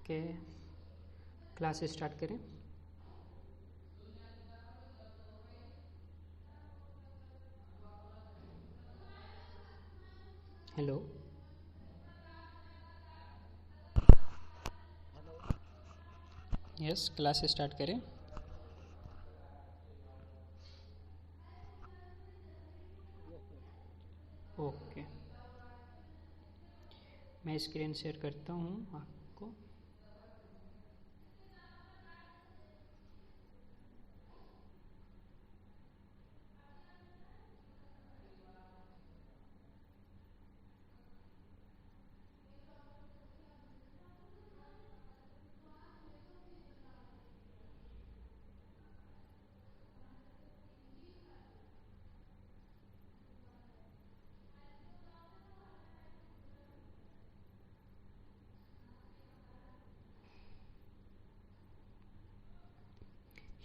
के class start करें। Hello, yes, class start करें। ओके, मैं स्क्रीन शेयर करता हूँ आपको।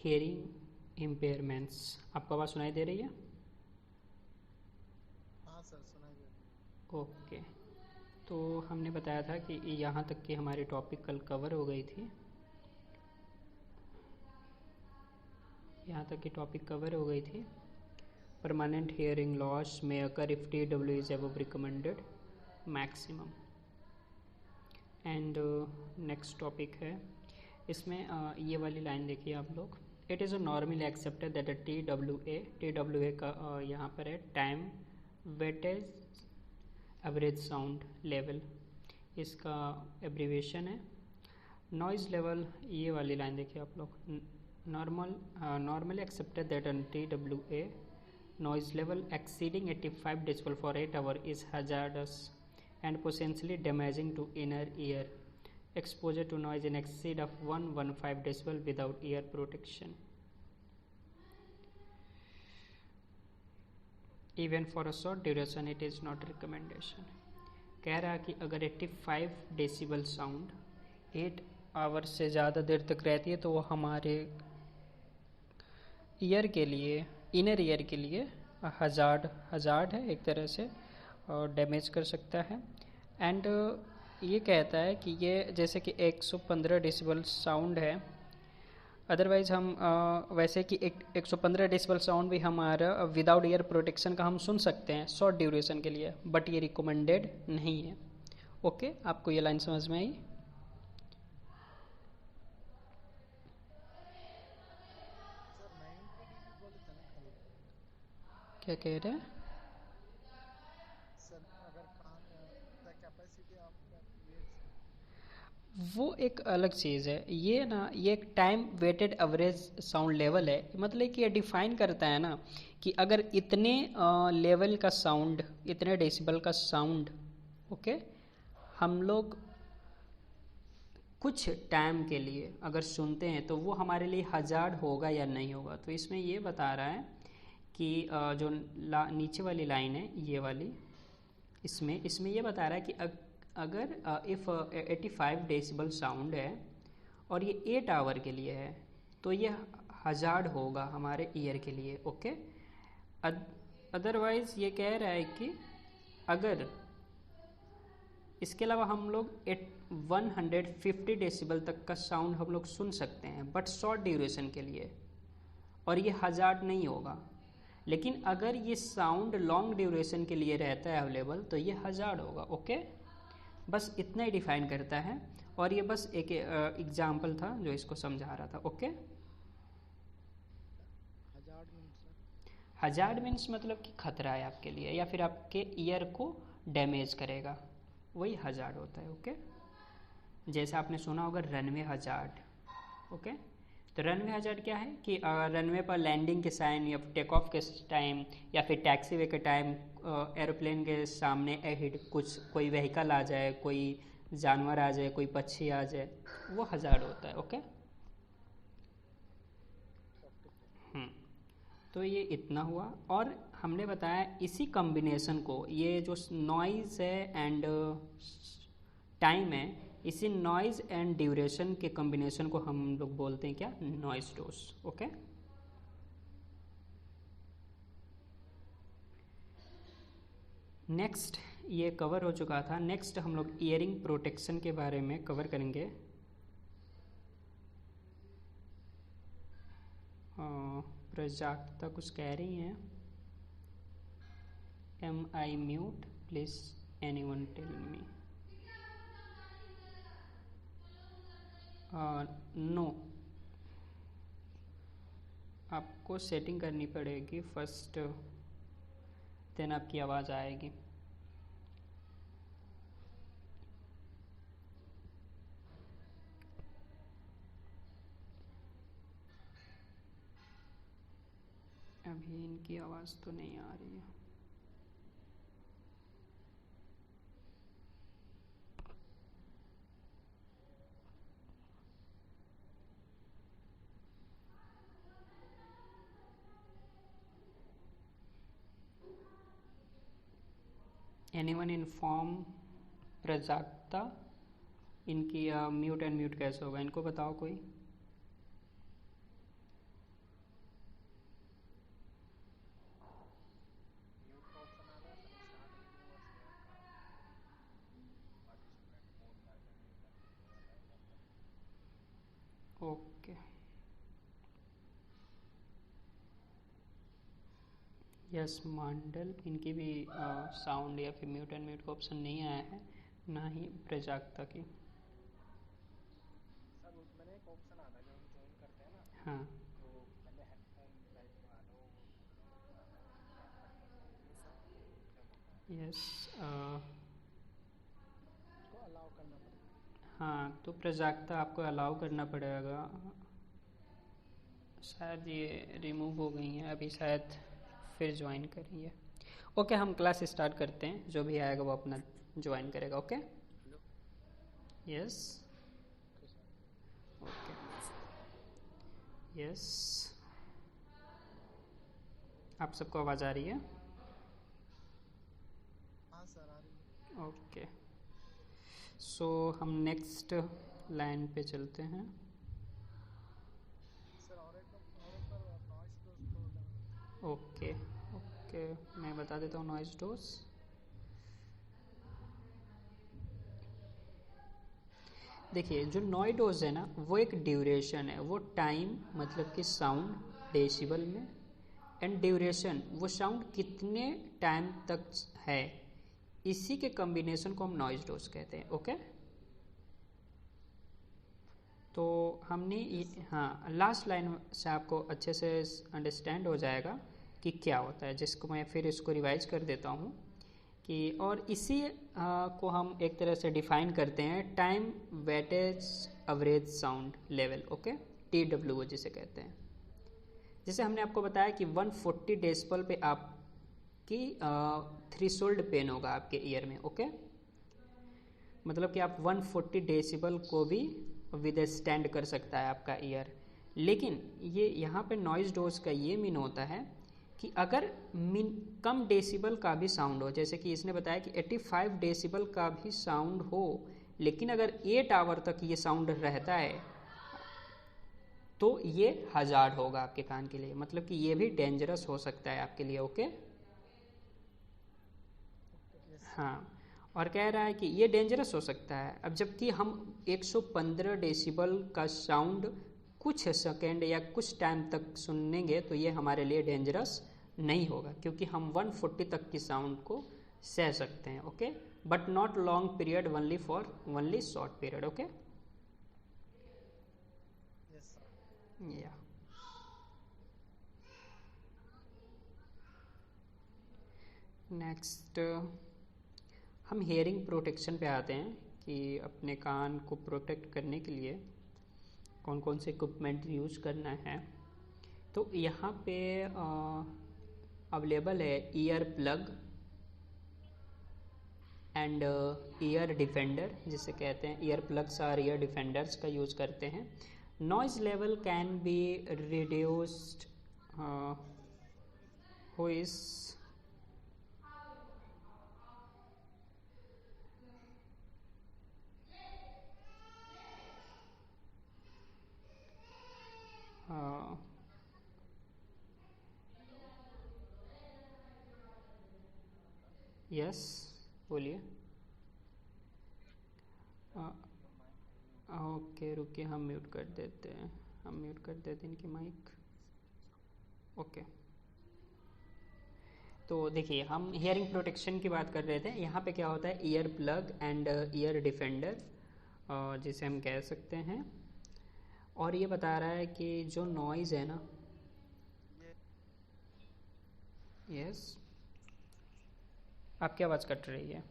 हियरिंग इम्पेयरमेंट्स, आपको आवाज़ सुनाई दे रही है? हाँ सर, सुनाई दे रही है। ओके, तो हमने बताया था कि यहाँ तक की हमारी टॉपिक कल कवर हो गई थी। यहाँ तक की टॉपिक कवर हो गई थी। परमानेंट हियरिंग लॉस में occur if TW is above recommended maximum. And next topic है, इसमें ये वाली लाइन देखिए आप लोग। It is normally accepted that TWA का यहाँ पर है time weightage average sound level, इसका एब्रीवेशन है। नॉइज़ लेवल, ये वाली लाइन देखिए आप लोग। Normally accepted that TWA noise level exceeding 85 decibel for 8 hours is hazardous and potentially damaging to inner ear. Exposure to noise in exceed of 115 decibel without ear protection, even for a short duration, it is not recommendation. कह रहा कि अगर 85 decibel sound 8 our से ज़्यादा देर तक रहती है तो वो हमारे ईयर के लिए, इनर ईयर के लिए हजार्ड है एक तरह से, और डैमेज कर सकता है। एंड ये कहता है कि ये जैसे कि 115 डेसिबल साउंड है, अदरवाइज़ हम वैसे कि 115 डेसिबल साउंड भी हमारा विदाउट ईयर प्रोटेक्शन का हम सुन सकते हैं शॉर्ट ड्यूरेशन के लिए, बट ये रिकमेंडेड नहीं है। ओके, आपको ये लाइन समझ में आई? सर 90 dB बोले थे ना कल? क्या कह रहे हैं? सर अगर कान the capacity of the ears. वो एक अलग चीज़ है, ये ना, ये एक time weighted average sound level है। मतलब कि ये डिफाइन करता है ना कि अगर इतने लेवल का साउंड, इतने डेसिबल का साउंड, ओके, हम लोग कुछ टाइम के लिए अगर सुनते हैं तो वो हमारे लिए हजार्ड होगा या नहीं होगा। तो इसमें ये बता रहा है कि जो नीचे वाली लाइन है ये वाली, इसमें ये बता रहा है कि अगर इफ़ 85 डेसिबल साउंड है और ये 8 आवर के लिए है तो ये हजार्ड होगा हमारे ईयर के लिए। ओके, अदरवाइज़ ये कह रहा है कि अगर इसके अलावा हम लोग 150 डेसिबल तक का साउंड हम लोग सुन सकते हैं बट शॉर्ट ड्यूरेशन के लिए, और ये हजार्ड नहीं होगा। लेकिन अगर ये साउंड लॉन्ग ड्यूरेशन के लिए रहता है अवेलेबल तो ये हजार्ड होगा। ओके, बस इतना ही डिफाइन करता है, और ये बस एक एग्जाम्पल था जो इसको समझा रहा था। Okay, hazard means sir? Hazard means मतलब कि खतरा है आपके लिए या फिर आपके ईयर को डैमेज करेगा, वही हजार्ड होता है। ओके, जैसे आपने सुना होगा रनवे हजार्ड। ओके, तो रनवे हजार्ड क्या है कि रनवे पर लैंडिंग के साइन या टेक ऑफ के टाइम या फिर टैक्सी वे के टाइम एरोप्लेन के सामने एहिड कुछ कोई व्हीकल आ जाए, कोई जानवर आ जाए, कोई पक्षी आ जाए, वो हजार्ड होता है। ओके, तो ये इतना हुआ। और हमने बताया इसी कॉम्बिनेशन को, ये जो नॉइज़ है एंड टाइम है, इसी नॉइज़ एंड ड्यूरेशन के कॉम्बिनेशन को हम लोग बोलते हैं क्या? Noise dose. ओके, नेक्स्ट ये कवर हो चुका था। नेक्स्ट हम लोग ईयरिंग प्रोटेक्शन के बारे में कवर करेंगे। प्रजाक्ता कुछ कह रही हैं. Am I mute? Please anyone tell me. No, आपको सेटिंग करनी पड़ेगी फर्स्ट, देन आपकी आवाज़ आएगी. अभी इनकी आवाज़ तो नहीं आ रही है. एनीवन इन्फॉर्म प्रजाक्ता इनकी म्यूट एंड म्यूट कैसे होगा, इनको बताओ कोई. म्यूट का ऑप्शन आ रहा है सर स्टार्ट मेन्यू और शेयर का participant mode title okay. Yes Mandal, इनकी भी साउंड या फिर म्यूट एंड म्यूट का ऑप्शन नहीं आया है, ना ही प्रजाक्ता की. सर उसमें एक ऑप्शन आता है जब हम ज्वाइन करते हैं ना, हाँ. तो पहले हेडफोन लाइक वालों यस. उसको अलाउ करना पड़ेगा. हाँ, तो प्रजाक्ता आपको अलाउ करना पड़ेगा. शायद ये रिमूव हो गई हैं, अभी शायद फिर ज्वाइन करेंगे. ओके, हम क्लास स्टार्ट करते हैं, जो भी आएगा वो अपना ज्वाइन करेगा. ओके. यस. ओके. यस. आप सबको आवाज़ आ रही है? हाँ सर आ रही है. ओके. सो हम नेक्स्ट लाइन पे चलते हैं. सर और एक पर नॉइस डोज ओके. ओके, मैं बता देता हूँ नॉइज डोज. देखिए, जो नॉइज डोज है ना, वो एक ड्यूरेशन है, वो टाइम मतलब कि साउंड डेसिबल में, एंड ड्यूरेशन वो साउंड कितने टाइम तक है, इसी के कॉम्बिनेशन को हम नॉइज डोज कहते हैं. ओके. तो हमने हाँ, लास्ट लाइन से आपको अच्छे से अंडरस्टैंड हो जाएगा कि क्या होता है, जिसको मैं फिर इसको रिवाइज कर देता हूँ कि, और इसी को हम एक तरह से डिफाइन करते हैं time weightage average sound level. Okay, TWO जिसे कहते हैं. जैसे हमने आपको बताया कि 140 डेसिबल पे आपकी थ्रेशोल्ड पेन होगा आपके ईयर में. ओके, मतलब कि आप 140 डेसिबल को भी विद स्टैंड कर सकता है आपका ईयर. लेकिन ये यहाँ पे नॉइज डोज का ये मीन होता है कि अगर कम डेसिबल का भी साउंड हो, जैसे कि इसने बताया कि 85 डेसिबल का भी साउंड हो, लेकिन अगर 8 आवर तक ये साउंड रहता है तो ये हजार्ड होगा आपके कान के लिए, मतलब कि ये भी डेंजरस हो सकता है आपके लिए. ओके. हाँ, और कह रहा है कि ये डेंजरस हो सकता है. अब जबकि हम 115 डेसिबल का साउंड कुछ सेकेंड या कुछ टाइम तक सुनेंगे तो ये हमारे लिए डेंजरस नहीं होगा, क्योंकि हम 140 तक की साउंड को सह सकते हैं. Okay, but not long period, only short period. Okay. Yes sir. या नेक्स्ट हम हेयरिंग प्रोटेक्शन पे आते हैं कि अपने कान को प्रोटेक्ट करने के लिए कौन कौन से इक्विपमेंट यूज करना है. तो यहाँ पे अवेलेबल है year plug and year defender, जिसे कहते हैं ईयर प्लग्स और ईयर डिफेंडर्स का यूज करते हैं. Noise level can be reduced who is yes बोलिए. ओके, रुकिए, हम म्यूट कर देते हैं इनकी माइक. ओके। तो देखिए हम हियरिंग प्रोटेक्शन की बात कर रहे थे। यहाँ पे क्या होता है, year plug and year defender जिसे हम कह सकते हैं। और ये बता रहा है कि जो नॉइज़ है ना, यस, आपकी आवाज़ कट रही है।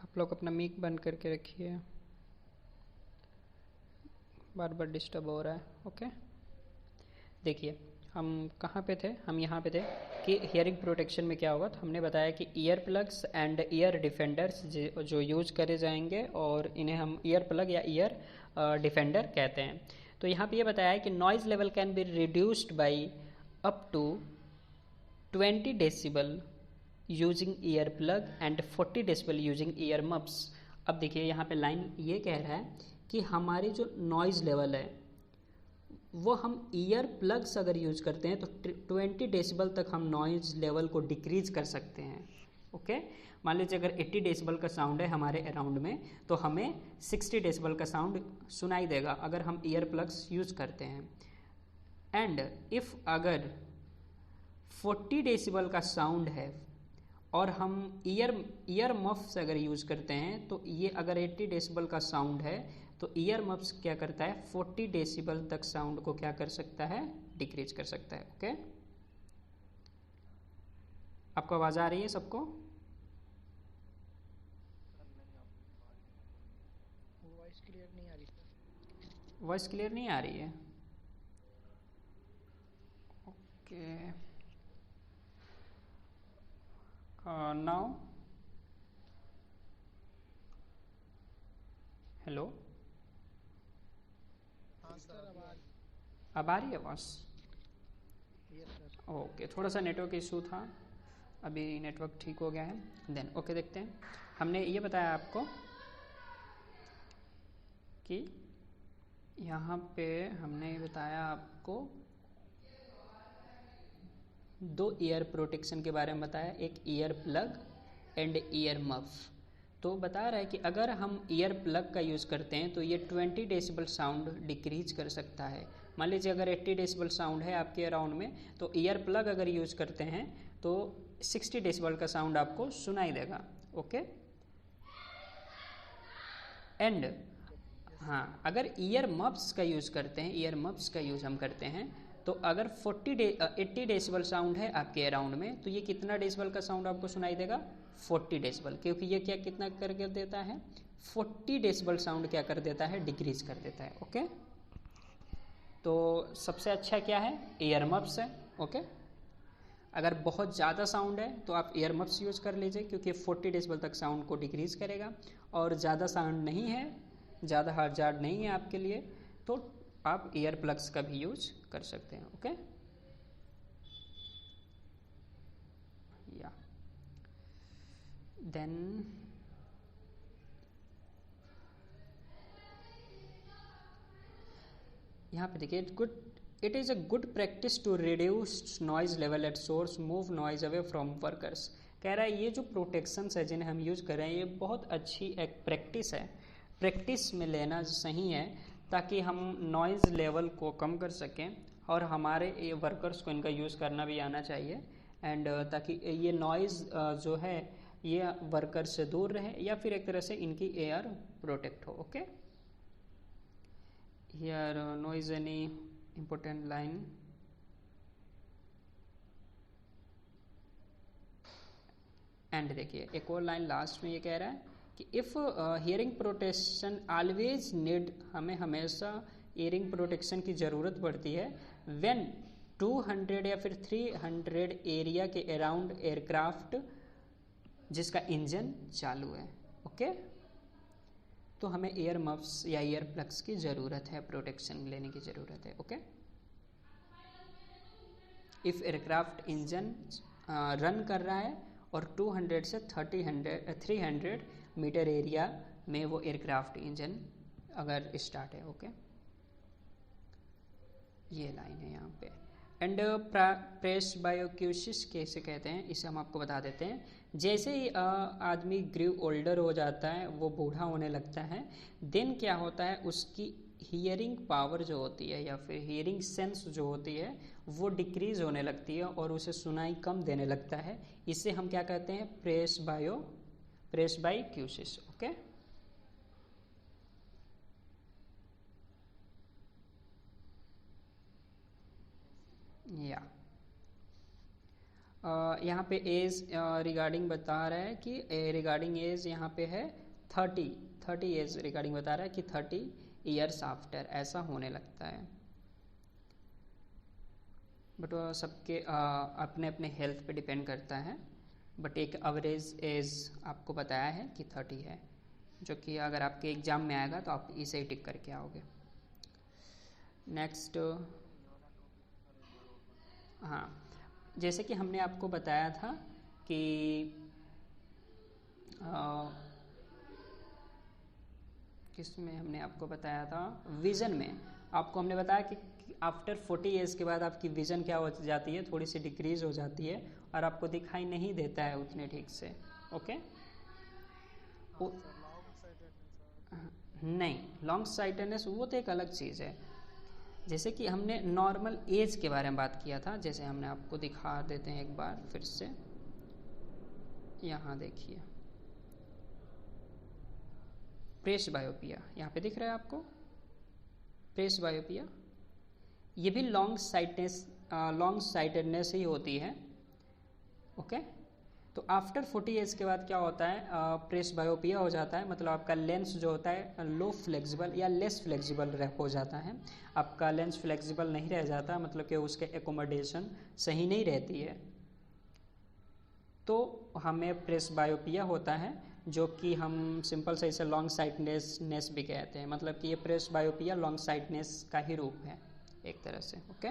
आप लोग अपना मिक बंद करके रखिए, बार बार डिस्टर्ब हो रहा है। ओके, देखिए हम कहाँ पे थे, हम यहाँ पे थे कि हियरिंग प्रोटेक्शन में क्या होगा। तो हमने बताया कि ear plugs and ear defenders जो यूज करे जाएंगे, और इन्हें हम ईयर प्लग या ईयर डिफेंडर कहते हैं। तो यहाँ पे ये बताया है कि noise level can be reduced by up to 20 decibel using ear plug and 40 decibel using ear muffs. अब देखिए यहाँ पे लाइन ये कह रहा है कि हमारी जो नॉइज़ लेवल है वो हम ईयर प्लग्स अगर यूज करते हैं तो 20 डेसिबल तक हम नॉइज़ लेवल को डिक्रीज कर सकते हैं। ओके, मान लीजिए अगर 80 डेसिबल का साउंड है हमारे अराउंड में, तो हमें 60 डेसिबल का साउंड सुनाई देगा अगर हम ईयर प्लग्स यूज करते हैं। एंड इफ़ अगर 40 डेसिबल का साउंड है और हम ईयर मफ्स अगर यूज करते हैं, तो ये अगर 80 डेसिबल का साउंड है तो ईयर मफ्स क्या करता है, 40 डेसिबल तक साउंड को क्या कर सकता है, डिक्रीज कर सकता है। ओके, आपको आवाज़ आ रही है सबको? वॉइस क्लियर नहीं आ रही सर। वॉइस क्लियर नहीं आ रही है? ओके, नाउ हेलो, हाँ सर अब आ रही है आवाज़? Yes sir. ओके, थोड़ा सा नेटवर्क इशू था, अभी नेटवर्क ठीक हो गया है। देन ओके, देखते हैं। हमने ये बताया आपको कि यहाँ पे हमने बताया आपको 2 ईयर प्रोटेक्शन के बारे में बताया, एक year plug and year muff. तो बता रहा है कि अगर हम ईयर प्लग का यूज़ करते हैं तो ये 20 डेसिबल साउंड डिक्रीज कर सकता है। मान लीजिए अगर 80 डेसिबल साउंड है आपके अराउंड में, तो ईयर प्लग अगर यूज़ करते हैं तो 60 डेसिबल का साउंड आपको सुनाई देगा। ओके, एंड हाँ, अगर ईयर मफ्स का यूज़ करते हैं, ईयर मफ्स का यूज़ हम करते हैं, तो अगर 80 डेसिबल साउंड है आपके अराउंड में, तो ये कितना डेसिबल का साउंड आपको सुनाई देगा, 40 डेसिबल, क्योंकि ये क्या कितना करके देता है, 40 डेसिबल साउंड क्या कर देता है, डिक्रीज कर देता है। ओके, तो सबसे अच्छा क्या है, ईयर मफ्स है। ओके, अगर बहुत ज़्यादा साउंड है तो आप ईयर मफ्स यूज़ कर लीजिए, क्योंकि 40 डेसिबल तक साउंड को डिक्रीज करेगा। और ज़्यादा साउंड नहीं है, ज़्यादा हार्ड नहीं है आपके लिए, तो आप ईयर प्लग्स का भी यूज कर सकते हैं। ओके, या देन यहाँ पे देखिए, it is a good practice to reduce noise level at source, move noise away from workers. कह रहा है ये जो प्रोटेक्शंस है जिन्हें हम यूज़ कर रहे हैं, ये बहुत अच्छी एक प्रैक्टिस है, प्रैक्टिस में लेना सही है, ताकि हम नॉइज़ लेवल को कम कर सकें, और हमारे ये वर्कर्स को इनका यूज़ करना भी आना चाहिए, एंड ताकि ये नॉइज़ जो है ये वर्कर से दूर रहे, या फिर एक तरह से इनकी एयर प्रोटेक्ट हो। Okay, here no is any important line, and देखिए एक और लाइन लास्ट में ये कह रहा है कि if hearing protection always need, हमें हमेशा हियरिंग प्रोटेक्शन की ज़रूरत पड़ती है व्हेन 200 या फिर 300 एरिया के अराउंड एयरक्राफ्ट जिसका इंजन चालू है। ओके, तो हमें एयर मफ्स या एयर प्लग्स की ज़रूरत है, प्रोटेक्शन लेने की ज़रूरत है। Okay, if aircraft engine run कर रहा है और 200 से 300 मीटर एरिया में वो एयरक्राफ्ट इंजन अगर स्टार्ट है। ओके, ये लाइन है यहाँ पे। एंड प्रेस बायोक्यूसिस कैसे कहते हैं इसे हम आपको बता देते हैं। जैसे ही आदमी ग्रीव ओल्डर हो जाता है, वो बूढ़ा होने लगता है, देन क्या होता है, उसकी हियरिंग पावर जो होती है या फिर हियरिंग सेंस जो होती है वो डिक्रीज होने लगती है और उसे सुनाई कम देने लगता है। इसे हम क्या कहते हैं, प्रेस बायोक्यूसिस। ओके, या यहाँ पे एज रिगार्डिंग बता रहा है कि रिगार्डिंग एज यहाँ पे है 30 एज रिगार्डिंग बता रहा है कि 30 ईयर्स आफ्टर ऐसा होने लगता है। बट वो सबके अपने अपने हेल्थ पे डिपेंड करता है। बट एक एवरेज एज आपको बताया है कि 30 है, जो कि अगर आपके एग्जाम में आएगा तो आप इसे ही टिक करके आओगे। नेक्स्ट, हाँ, जैसे कि हमने आपको बताया था कि किसमें हमने आपको बताया था, विज़न में आपको हमने बताया कि आफ्टर 40 ईयर्स के बाद आपकी विज़न क्या हो जाती है, थोड़ी सी डिक्रीज हो जाती है और आपको दिखाई नहीं देता है उतने ठीक से। ओके, नहीं, लॉन्ग साइटेडनेस वो तो एक अलग चीज़ है। जैसे कि हमने नॉर्मल एज के बारे में बात किया था, जैसे हमने आपको दिखा देते हैं एक बार फिर से। यहाँ देखिए, प्रेस बायोपिया यहाँ पे दिख रहा है आपको, प्रेस बायोपिया, ये भी लॉन्ग साइटेडनेस ही होती है। ओके, तो आफ्टर 40 ईयर्स के बाद क्या होता है, प्रेस बायोपिया हो जाता है, मतलब आपका लेंस जो होता है लो फ्लेक्सिबल या लेस फ्लेक्सिबल हो जाता है। आपका लेंस फ्लेक्सिबल नहीं रह जाता, मतलब कि उसके एकोमोडेशन सही नहीं रहती है, तो हमें प्रेस बायोपिया होता है, जो कि हम सिंपल से इसे लॉन्ग साइटनेस भी कहते हैं। मतलब कि ये प्रेस बायोपिया लॉन्ग साइटनेस का ही रूप है एक तरह से। ओके,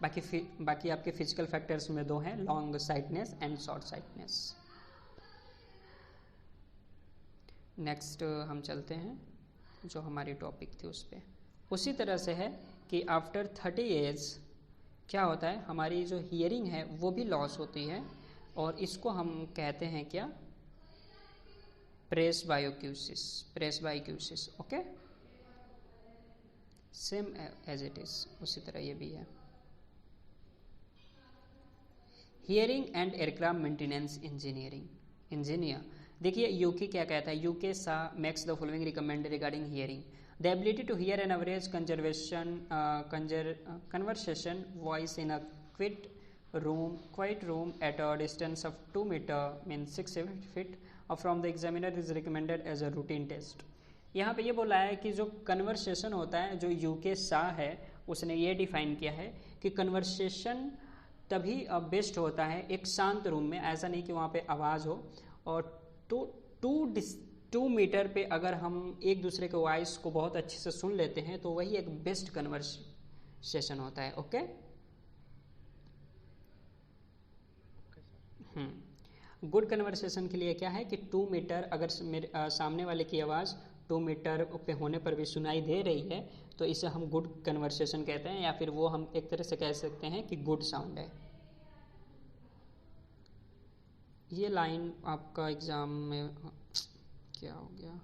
बाकी आपके फिजिकल फैक्टर्स में दो हैं, long sightedness and short sightedness. Next हम चलते हैं जो हमारी टॉपिक थी उस पर। उसी तरह से है कि आफ्टर 30 एज क्या होता है, हमारी जो हियरिंग है वो भी लॉस होती है और इसको हम कहते हैं क्या, presbycusis. Okay, same as it is, उसी तरह ये भी है। Hearing and aircraft maintenance engineer, देखिए यूके क्या कहता है, यूके सा makes the following recommend regarding hearing, the ability to hear an average conversation voice in a quiet room at a distance of 2 meter means 6 feet from the examiner is recommended as a routine test। यहाँ पे ये बोला है कि जो conversation होता है, जो यूके शाह है उसने ये डिफाइन किया है कि कन्वर्सेशन तभी बेस्ट होता है एक शांत रूम में, ऐसा नहीं कि वहाँ पे आवाज़ हो, और 2 मीटर पे अगर हम एक दूसरे के वॉइस को बहुत अच्छे से सुन लेते हैं तो वही एक बेस्ट कन्वर्सेशन होता है। ओके, गुड कन्वर्सेशन के लिए क्या है कि 2 मीटर, अगर मेरे सामने वाले की आवाज़ 2 मीटर पे होने पर भी सुनाई दे रही है तो इसे हम गुड कन्वर्सेशन कहते हैं, या फिर वो हम एक तरह से कह सकते हैं कि गुड साउंड है। ये लाइन आपका एग्ज़ाम में क्या हो गया,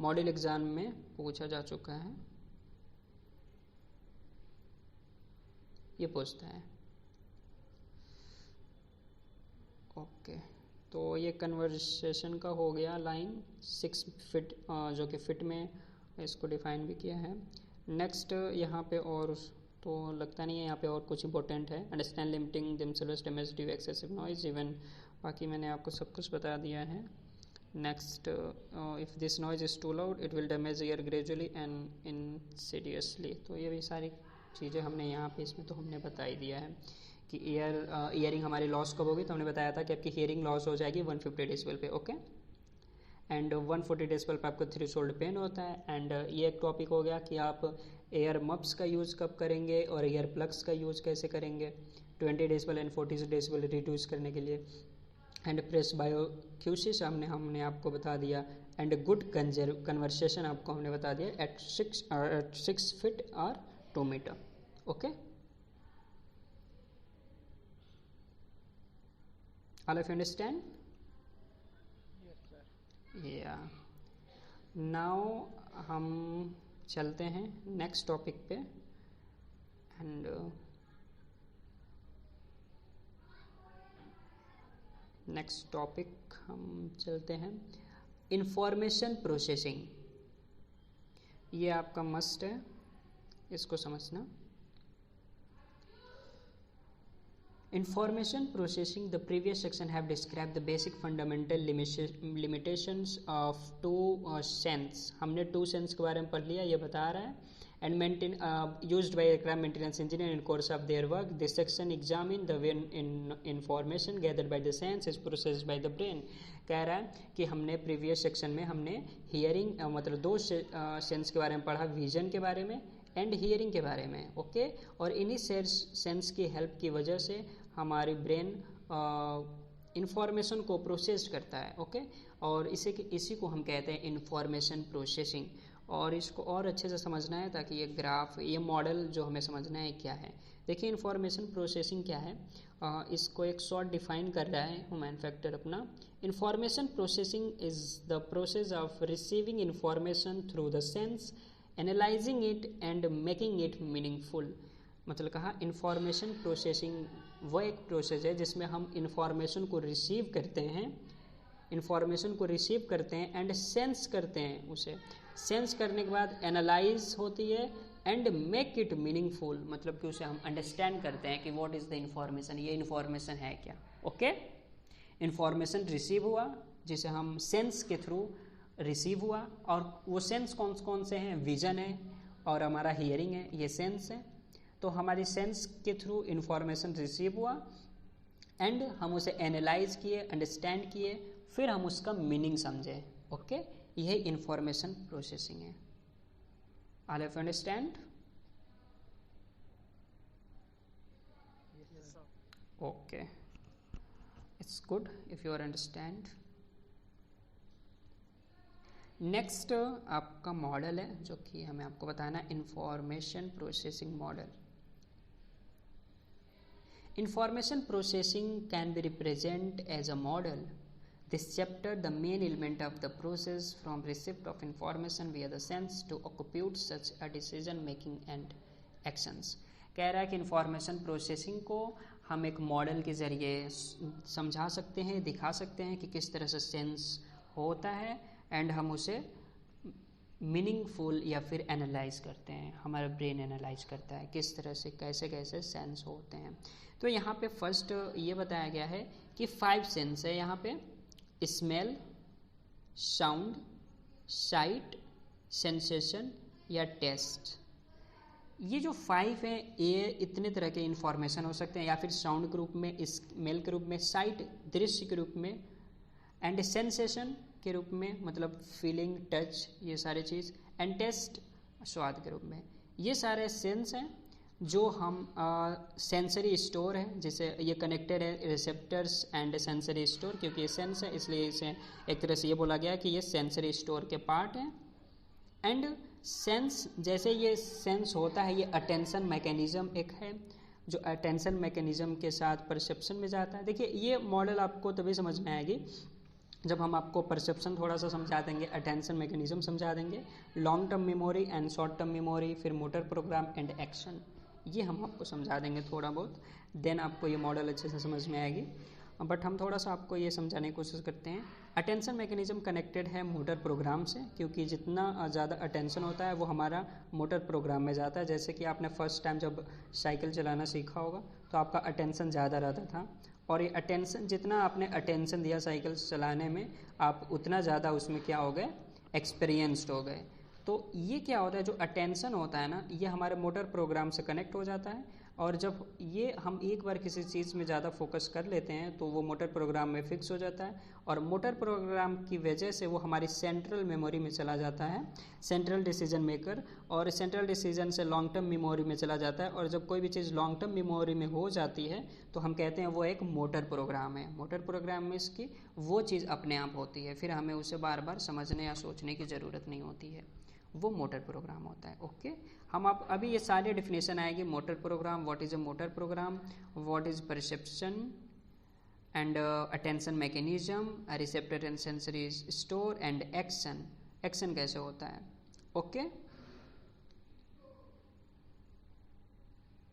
मॉडल एग्ज़ाम में पूछा जा चुका है, ये पूछता है। ओके, तो ये कन्वर्सेशन का हो गया लाइन 6 फीट, जो कि फिट में इसको डिफाइन भी किया है। नेक्स्ट यहाँ पे और तो लगता नहीं है यहाँ पे और कुछ इंपॉर्टेंट है। Understand limiting themselves damage due excessive noise, even बाकी मैंने आपको सब कुछ बता दिया है। Next, if this noise is too loud it will damage ear gradually and insidiously. तो ये भी सारी चीज़ें हमने यहाँ पे इसमें तो हमने बता ही दिया है कि ईयरिंग हमारी लॉस कब होगी, तो हमने बताया था कि आपकी हियरिंग लॉस हो जाएगी 150 डेसिबल पे। ओके, एंड 140 डेसिबल पे आपको थ्रेशोल्ड पेन होता है। एंड ये एक टॉपिक हो गया कि आप एयर मप्स का यूज़ कब करेंगे और एयर प्लग्स का यूज़ कैसे करेंगे 20 डेसिबल एंड 40 डेसिबल रिड्यूस करने के लिए। एंड प्रेस बायोक्यूसिस हमने आपको बता दिया। एंड गुड कन्वर्सेशन आपको हमने बता दिया एट 6 फीट और 2 metre. Okay, all of you understand? Yes, sir. या नाउ हम चलते हैं नेक्स्ट टॉपिक पे एंड नेक्स्ट टॉपिक हम चलते हैं इंफॉर्मेशन प्रोसेसिंग। ये आपका मस्ट है, इसको समझना। Information processing, the previous section have described the basic fundamental limitations of two sense। हमने two sense के बारे में पढ़ लिया, ये बता रहा है and maintain used by aircraft maintenance engineer in course of their work. This section examine the way information gathered by the sense is processed by the brain। कह रहा है कि हमने प्रीवियस सेक्शन में हमने हियरिंग मतलब दो सेंस के बारे में पढ़ा, विजन के बारे में एंड हियरिंग के बारे में। ओके, और इन्हीं सेंस की हेल्प की वजह से हमारी ब्रेन इंफॉर्मेशन को प्रोसेस करता है। ओके, और इसी को हम कहते हैं इंफॉर्मेशन प्रोसेसिंग। और इसको और अच्छे से समझना है ताकि ये ग्राफ, ये मॉडल जो हमें समझना है क्या है। देखिए इंफॉर्मेशन प्रोसेसिंग क्या है, इसको एक शॉर्ट डिफाइन कर रहा है ह्यूमन फैक्टर अपना। Information processing is the process of receiving information through the sense, analysing it and making it meaningful. मतलब कहा इंफॉर्मेशन प्रोसेसिंग वो एक प्रोसेस है जिसमें हम इंफॉर्मेशन को रिसीव करते हैं, एंड सेंस करते हैं। उसे सेंस करने के बाद एनालाइज होती है एंड मेक इट मीनिंगफुल, मतलब कि उसे हम अंडरस्टैंड करते हैं कि व्हाट इज द इंफॉर्मेशन, ये इंफॉर्मेशन है क्या। ओके, इंफॉर्मेशन रिसीव हुआ जिसे हम सेंस के थ्रू रिसीव हुआ, और वो सेंस कौन कौन से हैं, विजन है और हमारा हियरिंग है, ये सेंस है। तो हमारी सेंस के थ्रू इंफॉर्मेशन रिसीव हुआ एंड हम उसे एनालाइज किए, अंडरस्टैंड किए, फिर हम उसका मीनिंग समझे। ओके, यही इंफॉर्मेशन प्रोसेसिंग है। All of you understand? Yes, sir. Okay, it's good if you are understand. Next आपका मॉडल है जो कि हमें आपको बताना है, information processing model. Information processing can be represented as a model. This chapter, the main element of the process from receipt of information via the sense to compute such a decision making and actions। कह रहा है कि information processing को हम एक model के ज़रिए समझा सकते हैं, दिखा सकते हैं कि किस तरह से सेंस होता है एंड हम उसे मीनिंगफुल या फिर एनालाइज करते हैं, हमारा ब्रेन एनालाइज करता है किस तरह से कैसे कैसे सेंस होते हैं। तो यहाँ पे फर्स्ट ये बताया गया है कि 5 सेंस है यहाँ पे, स्मेल, साउंड, साइट, सेंसेशन या टेस्ट। ये जो 5 हैं ये इतने तरह के इंफॉर्मेशन हो सकते हैं, या फिर साउंड के रूप में, स्मेल के रूप में, साइट दृश्य के रूप में, एंड सेंसेशन के रूप में मतलब फीलिंग, टच, ये सारे चीज़, एंड टेस्ट स्वाद के रूप में। ये सारे सेंस हैं जो हम सेंसरी स्टोर है, जिसे ये कनेक्टेड है रिसेप्टर्स एंड सेंसरी स्टोर, क्योंकि ये सेंस है इसलिए इसे एक तरह से ये बोला गया कि ये सेंसरी स्टोर के पार्ट हैं। एंड सेंस, जैसे ये सेंस होता है, ये अटेंशन मैकेनिज्म एक है जो अटेंशन मैकेनिज्म के साथ परसेप्शन में जाता है। देखिए ये मॉडल आपको तभी समझ में आएगी जब हम आपको परसेप्शन थोड़ा सा समझा देंगे, अटेंशन मैकेनिज्म समझा देंगे, long term memory and short term memory, फिर मोटर प्रोग्राम एंड एक्शन, ये हम आपको समझा देंगे थोड़ा बहुत, देन आपको ये मॉडल अच्छे से समझ में आएगी। बट हम थोड़ा सा आपको ये समझाने की कोशिश करते हैं। अटेंशन मैकेनिज्म कनेक्टेड है मोटर प्रोग्राम से, क्योंकि जितना ज़्यादा अटेंशन होता है वो हमारा मोटर प्रोग्राम में जाता है। जैसे कि आपने फर्स्ट टाइम जब साइकिल चलाना सीखा होगा तो आपका अटेंशन ज़्यादा रहता था, और ये अटेंशन, जितना आपने अटेंशन दिया साइकिल चलाने में, आप उतना ज़्यादा उसमें क्या हो गए, एक्सपीरियंस्ड हो गए। तो ये क्या होता है, जो अटेंशन होता है ना, ये हमारे मोटर प्रोग्राम से कनेक्ट हो जाता है, और जब ये हम एक बार किसी चीज़ में ज़्यादा फोकस कर लेते हैं तो वो मोटर प्रोग्राम में फिक्स हो जाता है, और मोटर प्रोग्राम की वजह से वो हमारी सेंट्रल मेमोरी में चला जाता है, सेंट्रल डिसीजन मेकर, और सेंट्रल डिसीजन से लॉन्ग टर्म मेमोरी में चला जाता है। और जब कोई भी चीज़ लॉन्ग टर्म मेमोरी में हो जाती है तो हम कहते हैं वो एक मोटर प्रोग्राम है। मोटर प्रोग्राम में इसकी वो चीज़ अपने आप होती है, फिर हमें उसे बार बार समझने या सोचने की ज़रूरत नहीं होती है। वो मोटर प्रोग्राम होता है। ओके, हम आप अभी ये सारे डिफिनेशन आएगी। Motor program, what is a motor program, what is perception and attention mechanism, receptor and sensory store and action, action कैसे होता है। Okay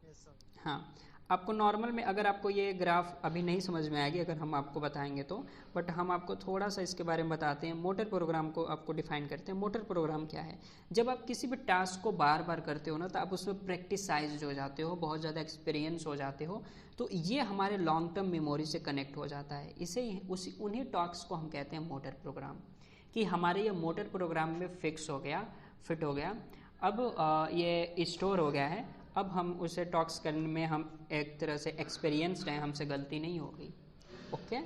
yes sir. हाँ, आपको नॉर्मल में अगर आपको ये ग्राफ अभी नहीं समझ में आएगी अगर हम आपको बताएंगे तो, बट हम आपको थोड़ा सा इसके बारे में बताते हैं। मोटर प्रोग्राम को आपको डिफाइन करते हैं। मोटर प्रोग्राम क्या है, जब आप किसी भी टास्क को बार बार करते हो ना, तो आप उसमें प्रैक्टिसाइज हो जाते हो, बहुत ज़्यादा एक्सपीरियंस हो जाते हो, तो ये हमारे लॉन्ग टर्म मेमोरी से कनेक्ट हो जाता है। इसे उसी उन्हीं टास्क को हम कहते हैं मोटर प्रोग्राम, कि हमारे ये मोटर प्रोग्राम में फिक्स हो गया, फिट हो गया, अब ये स्टोर हो गया है। अब हम उसे टॉक्स करने में हम एक तरह से एक्सपीरियंस्ड हैं, हमसे गलती नहीं हो गई। ओके,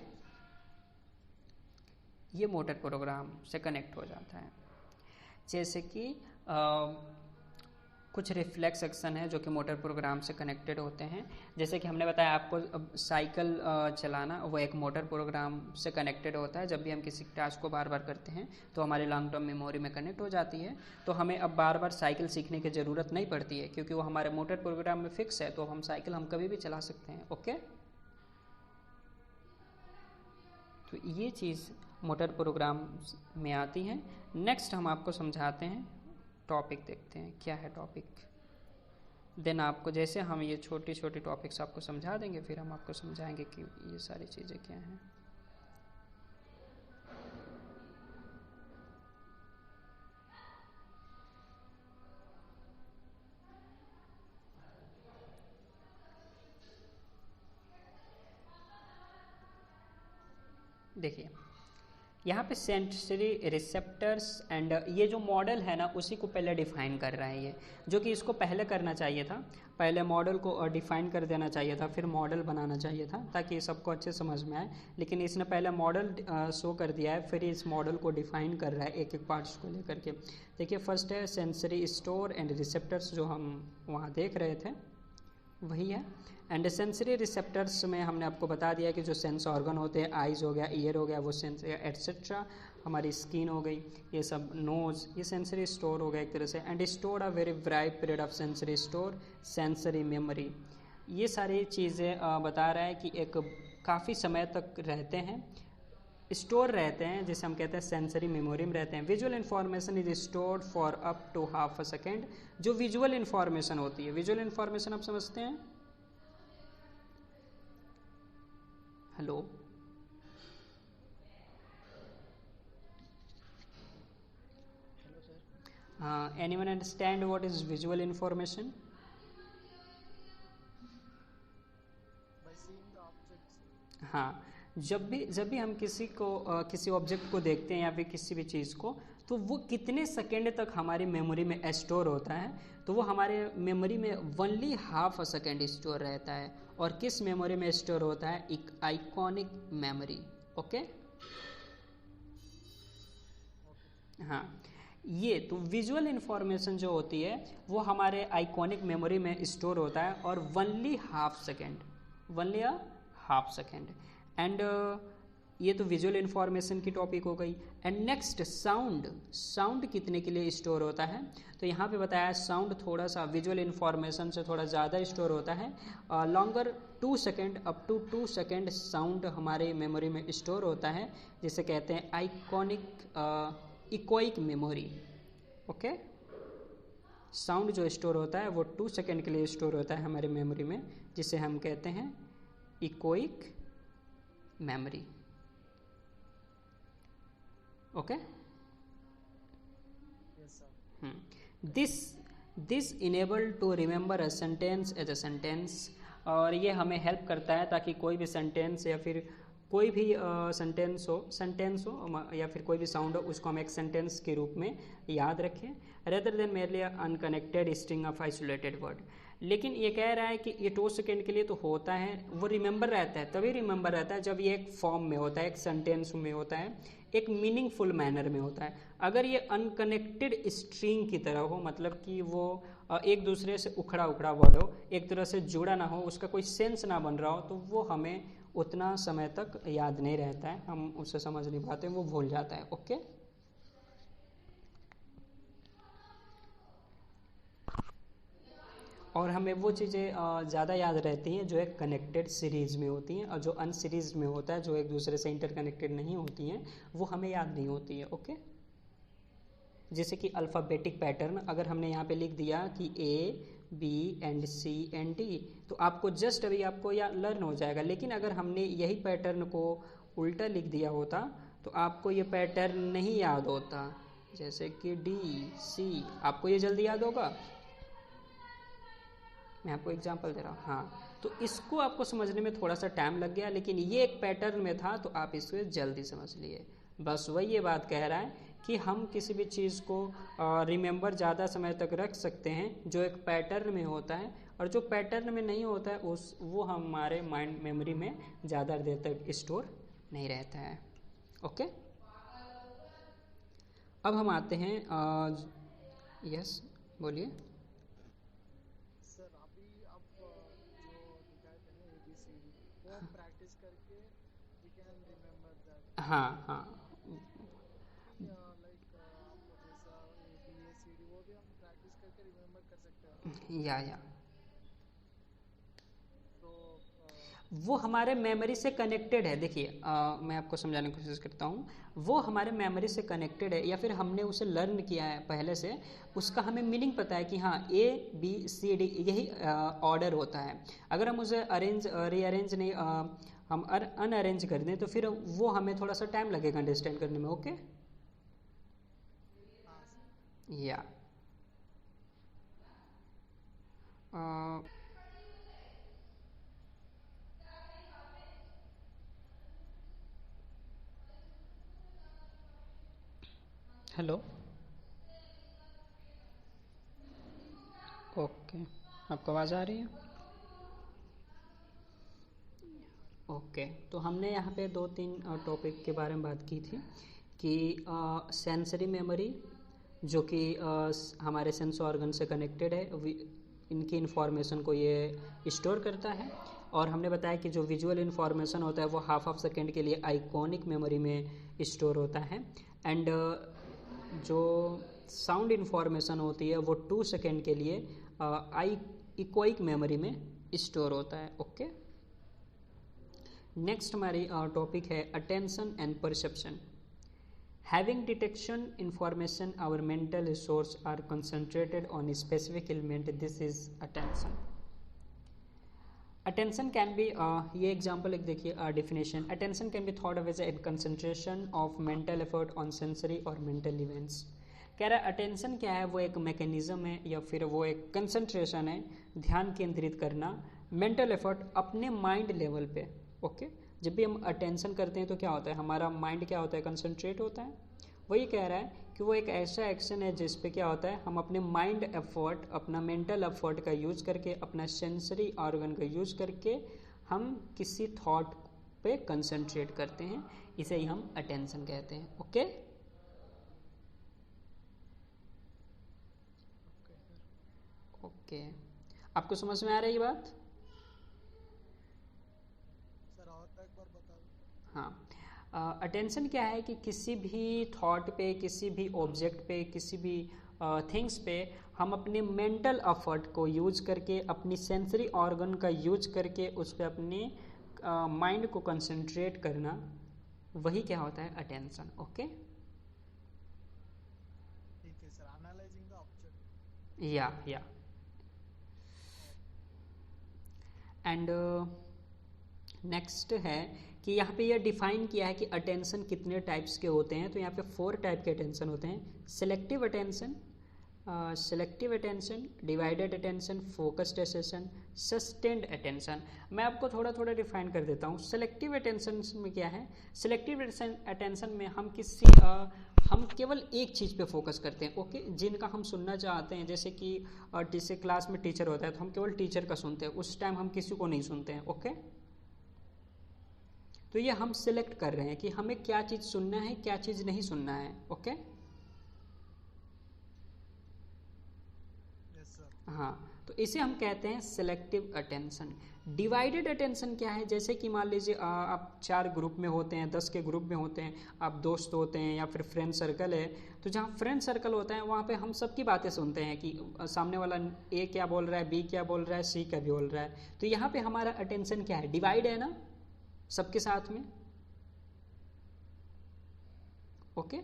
ये मोटर प्रोग्राम से कनेक्ट हो जाता है। जैसे कि कुछ रिफ्लेक्स एक्शन है जो कि मोटर प्रोग्राम से कनेक्टेड होते हैं। जैसे कि हमने बताया आपको, अब साइकिल चलाना वो एक मोटर प्रोग्राम से कनेक्टेड होता है। जब भी हम किसी टास्क को बार बार करते हैं तो हमारे लॉन्ग टर्म मेमोरी में कनेक्ट हो जाती है, तो हमें अब बार बार साइकिल सीखने की ज़रूरत नहीं पड़ती है, क्योंकि वो हमारे मोटर प्रोग्राम में फिक्स है, तो हम साइकिल हम कभी भी चला सकते हैं। ओके, तो ये चीज़ मोटर प्रोग्राम में आती है। नेक्स्ट हम आपको समझाते हैं, टॉपिक देखते हैं क्या है टॉपिक। देन आपको, जैसे हम ये छोटी छोटी टॉपिक्स आपको समझा देंगे, फिर हम आपको समझाएंगे कि ये सारी चीज़ें क्या हैं। देखिए यहाँ पे सेंसरी रिसेप्टर्स एंड ये जो मॉडल है ना, उसी को पहले डिफाइन कर रहा है ये, जो कि इसको पहले करना चाहिए था। पहले मॉडल को डिफाइन कर देना चाहिए था, फिर मॉडल बनाना चाहिए था, ताकि सबको अच्छे समझ में आए। लेकिन इसने पहले मॉडल शो कर दिया है, फिर इस मॉडल को डिफाइन कर रहा है एक एक पार्ट्स को लेकर के। देखिए फर्स्ट है सेंसरी स्टोर एंड रिसेप्टर्स, जो हम वहाँ देख रहे थे वही है। एंड सेंसरी रिसेप्टर्स में हमने आपको बता दिया कि जो सेंस ऑर्गन होते हैं, आइज़ हो गया, ईयर हो गया, वो सेंस एट्सेट्रा, हमारी स्किन हो गई, ये सब नोज़, ये सेंसरी स्टोर हो गया एक तरह से। And store a very bright period of sensory store, sensory memory, ये सारी चीज़ें बता रहा है कि एक काफ़ी समय तक रहते हैं, स्टोर रहते हैं, जिसे हम कहते हैं सेंसरी मेमोरी में रहते हैं। Visual information is stored for up to half a second. जो विजुअल इन्फॉर्मेशन होती है, विजुअल इन्फॉर्मेशन आप समझते हैं, hello, hello sir. Anyone understand what is visual information? By seeing the objects. हाँ, जब भी हम किसी ऑब्जेक्ट को देखते हैं या फिर किसी भी चीज़ को, तो वो कितने सेकेंड तक हमारी मेमोरी में स्टोर होता है, तो वो हमारे मेमोरी में only half a second store रहता है। और किस मेमोरी में स्टोर होता है? एक आइकॉनिक मेमोरी। ओके, हाँ, ये तो विजुअल इन्फॉर्मेशन जो होती है वो हमारे आइकॉनिक मेमोरी में स्टोर होता है, और only half second, only a half second. And ये तो विजुअल इन्फॉर्मेशन की टॉपिक हो गई। एंड नेक्स्ट साउंड, साउंड कितने के लिए स्टोर होता है? तो यहाँ पे बताया साउंड थोड़ा सा विजुअल इन्फॉर्मेशन से थोड़ा ज़्यादा स्टोर होता है, longer 2 second, up to 2 second sound हमारे मेमोरी में स्टोर होता है, जिसे कहते हैं iconic echoic memory. Okay, sound जो स्टोर होता है वो 2 सेकेंड के लिए स्टोर होता है हमारे मेमोरी में, जिसे हम कहते हैं echoic memory. Okay, yes sir. This enable to remember a sentence as a sentence, और ये हमें हेल्प करता है ताकि कोई भी सेंटेंस या फिर कोई भी सेंटेंस हो या फिर कोई भी साउंड हो, उसको हम एक सेंटेंस के रूप में याद रखें, rather than merely unconnected string of isolated word. लेकिन ये कह रहा है कि ये 2 सेकेंड के लिए तो होता है, वो रिमेंबर रहता है, तभी रिमेंबर रहता है जब ये एक फॉर्म में होता है, एक सेंटेंस में होता है, एक मीनिंगफुल मैनर में होता है। अगर ये अनकनेक्टेड स्ट्रिंग की तरह हो, मतलब कि वो एक दूसरे से उखड़ा उखड़ा वर्ड हो, एक तरह से जुड़ा ना हो, उसका कोई सेंस ना बन रहा हो, तो वो हमें उतना समय तक याद नहीं रहता है, हम उसे समझ नहीं पाते, वो भूल जाता है। ओके, और हमें वो चीज़ें ज़्यादा याद रहती हैं जो एक कनेक्टेड सीरीज़ में होती हैं, और जो अनसीरीज में होता है, जो एक दूसरे से इंटरकनेक्टेड नहीं होती हैं, वो हमें याद नहीं होती है। ओके, जैसे कि अल्फ़ाबेटिक पैटर्न अगर हमने यहाँ पे लिख दिया कि A B and C and D, तो आपको जस्ट अभी आपको या लर्न हो जाएगा। लेकिन अगर हमने यही पैटर्न को उल्टा लिख दिया होता तो आपको ये पैटर्न नहीं याद होता। जैसे कि D C, आपको ये जल्दी याद होगा। मैं आपको एग्जांपल दे रहा हूँ। हाँ, तो इसको आपको समझने में थोड़ा सा टाइम लग गया, लेकिन ये एक पैटर्न में था तो आप इसको जल्दी समझ लिए। बस वही ये बात कह रहा है कि हम किसी भी चीज़ को रिमेंबर ज़्यादा समय तक रख सकते हैं जो एक पैटर्न में होता है, और जो पैटर्न में नहीं होता है वो हमारे माइंड मेमोरी में ज़्यादा देर तक स्टोर नहीं रहता है। ओके, अब हम आते हैं यस बोलिए। सर अभी आप जो दिखाए थे ना ABCD, वो हम प्रैक्टिस करके वी कैन रिमेम्बर दैट। हाँ हाँ, लाइक आपको जैसा ABCD वो भी हम प्रैक्टिस करके रिमेम्बर कर सकते हैं। या तो वो हमारे मेमोरी से कनेक्टेड है। देखिए मैं आपको समझाने की कोशिश करता हूँ। वो हमारे मेमोरी से कनेक्टेड है, या फिर हमने उसे लर्न किया है पहले से, उसका हमें मीनिंग पता है कि हाँ ABCD यही ऑर्डर होता है। अगर हम उसे रीअरेंज नहीं हम अनअरेंज कर दें तो फिर वो हमें थोड़ा सा टाइम लगेगा अंडरस्टैंड करने में। ओके, हाँ सर। या हेलो, ओके, आपको आवाज़ आ रही है? ओके, तो हमने यहाँ पे 2-3 टॉपिक के बारे में बात की थी कि सेंसरी मेमोरी जो कि हमारे सेंस ऑर्गन से कनेक्टेड है, इनकी इन्फॉर्मेशन को ये स्टोर करता है। और हमने बताया कि जो विजुअल इन्फॉर्मेशन होता है वो हाफ ऑफ सेकेंड के लिए आइकॉनिक मेमोरी में स्टोर होता है, एंड जो साउंड इन्फॉर्मेशन होती है वो 2 सेकेंड के लिए इकोइक मेमोरी में स्टोर होता है। ओके, नेक्स्ट हमारी टॉपिक है attention and perception. Having detection information, our mental resource are concentrated on a specific element. This is attention. Attention can be ये एग्जाम्पल एक देखिए definition. Attention can be thought of as a concentration of mental effort on sensory or mental events. कह रहा है attention क्या है? वो एक मैकेनिज्म है या फिर वो एक कंसंट्रेशन है, ध्यान केंद्रित करना, मेंटल एफर्ट अपने माइंड लेवल पे। ओके, जब भी हम अटेंशन करते हैं तो क्या होता है, हमारा माइंड क्या होता है, कंसंट्रेट होता है। वही कह रहा है कि वो एक ऐसा एक्शन है जिस पे क्या होता है, हम अपने माइंड एफर्ट, अपना मेंटल एफर्ट का यूज करके, अपना सेंसरी ऑर्गन का यूज करके हम किसी थॉट पे कंसंट्रेट करते हैं, इसे ही हम अटेंशन कहते हैं। ओके, ओके, आपको समझ में आ रही है बात? सर और एक बार बता दो। हाँ, अटेंशन क्या है कि किसी भी थॉट पे, किसी भी ऑब्जेक्ट पे, किसी भी थिंग्स पे हम अपने मेंटल एफर्ट को यूज करके, अपनी सेंसरी ऑर्गन का यूज करके उस पर अपने माइंड को कंसंट्रेट करना, वही क्या होता है, अटेंशन। ओके, ठीक है सर, एनालाइजिंग द ऑब्जेक्ट। या एंड नेक्स्ट है कि यहाँ पे यह डिफाइन किया है कि अटेंशन कितने टाइप्स के होते हैं। तो यहाँ पे 4 टाइप के अटेंशन होते हैं। Selective attention, divided attention, focused attention, sustained attention. मैं आपको थोड़ा थोड़ा डिफाइन कर देता हूँ। सिलेक्टिव अटेंशन में क्या है, सिलेक्टिव अटेंशन में हम केवल एक चीज़ पे फोकस करते हैं। ओके, जिनका हम सुनना चाहते हैं, जैसे कि जैसे क्लास में टीचर होता है तो हम केवल टीचर का सुनते हैं, उस टाइम हम किसी को नहीं सुनते हैं। ओके, तो ये हम सिलेक्ट कर रहे हैं कि हमें क्या चीज़ सुनना है, क्या चीज़ नहीं सुनना है। Okay, yes sir. हाँ, तो इसे हम कहते हैं सिलेक्टिव अटेंशन। डिवाइडेड अटेंशन क्या है, जैसे कि मान लीजिए आप 4 ग्रुप में होते हैं, 10 के ग्रुप में होते हैं, आप दोस्त होते हैं या फिर फ्रेंड सर्कल है, तो जहाँ फ्रेंड सर्कल होता है वहाँ पे हम सबकी बातें सुनते हैं कि सामने वाला ए क्या बोल रहा है, बी क्या बोल रहा है, सी क्या बोल रहा है। तो यहाँ पे हमारा अटेंशन क्या है, डिवाइड है ना सबके साथ में। ओके,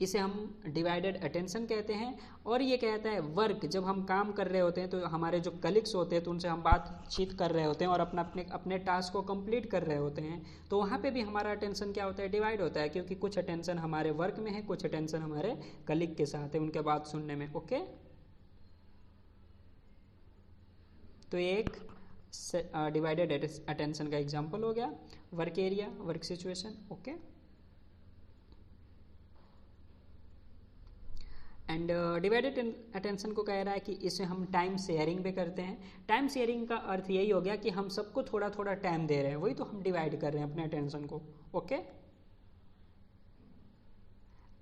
इसे हम डिवाइडेड अटेंशन कहते हैं। और ये कहता है वर्क, जब हम काम कर रहे होते हैं तो हमारे जो कलीग्स होते हैं तो उनसे हम बातचीत कर रहे होते हैं और अपने टास्क को कंप्लीट कर रहे होते हैं, तो वहाँ पे भी हमारा अटेंशन क्या होता है, डिवाइड होता है, क्योंकि कुछ अटेंशन हमारे वर्क में है, कुछ अटेंशन हमारे कलीग के साथ है, उनके बात सुनने में। ओके, तो एक डिवाइडेड अटेंशन का एग्जाम्पल हो गया work area, work situation. Okay, and divided attention को कह रहा है कि इसे हम टाइम शेयरिंग भी करते हैं। टाइम शेयरिंग का अर्थ यही हो गया कि हम सबको थोड़ा थोड़ा टाइम दे रहे हैं, वही तो हम डिवाइड कर रहे हैं अपने अटेंशन को। ओके,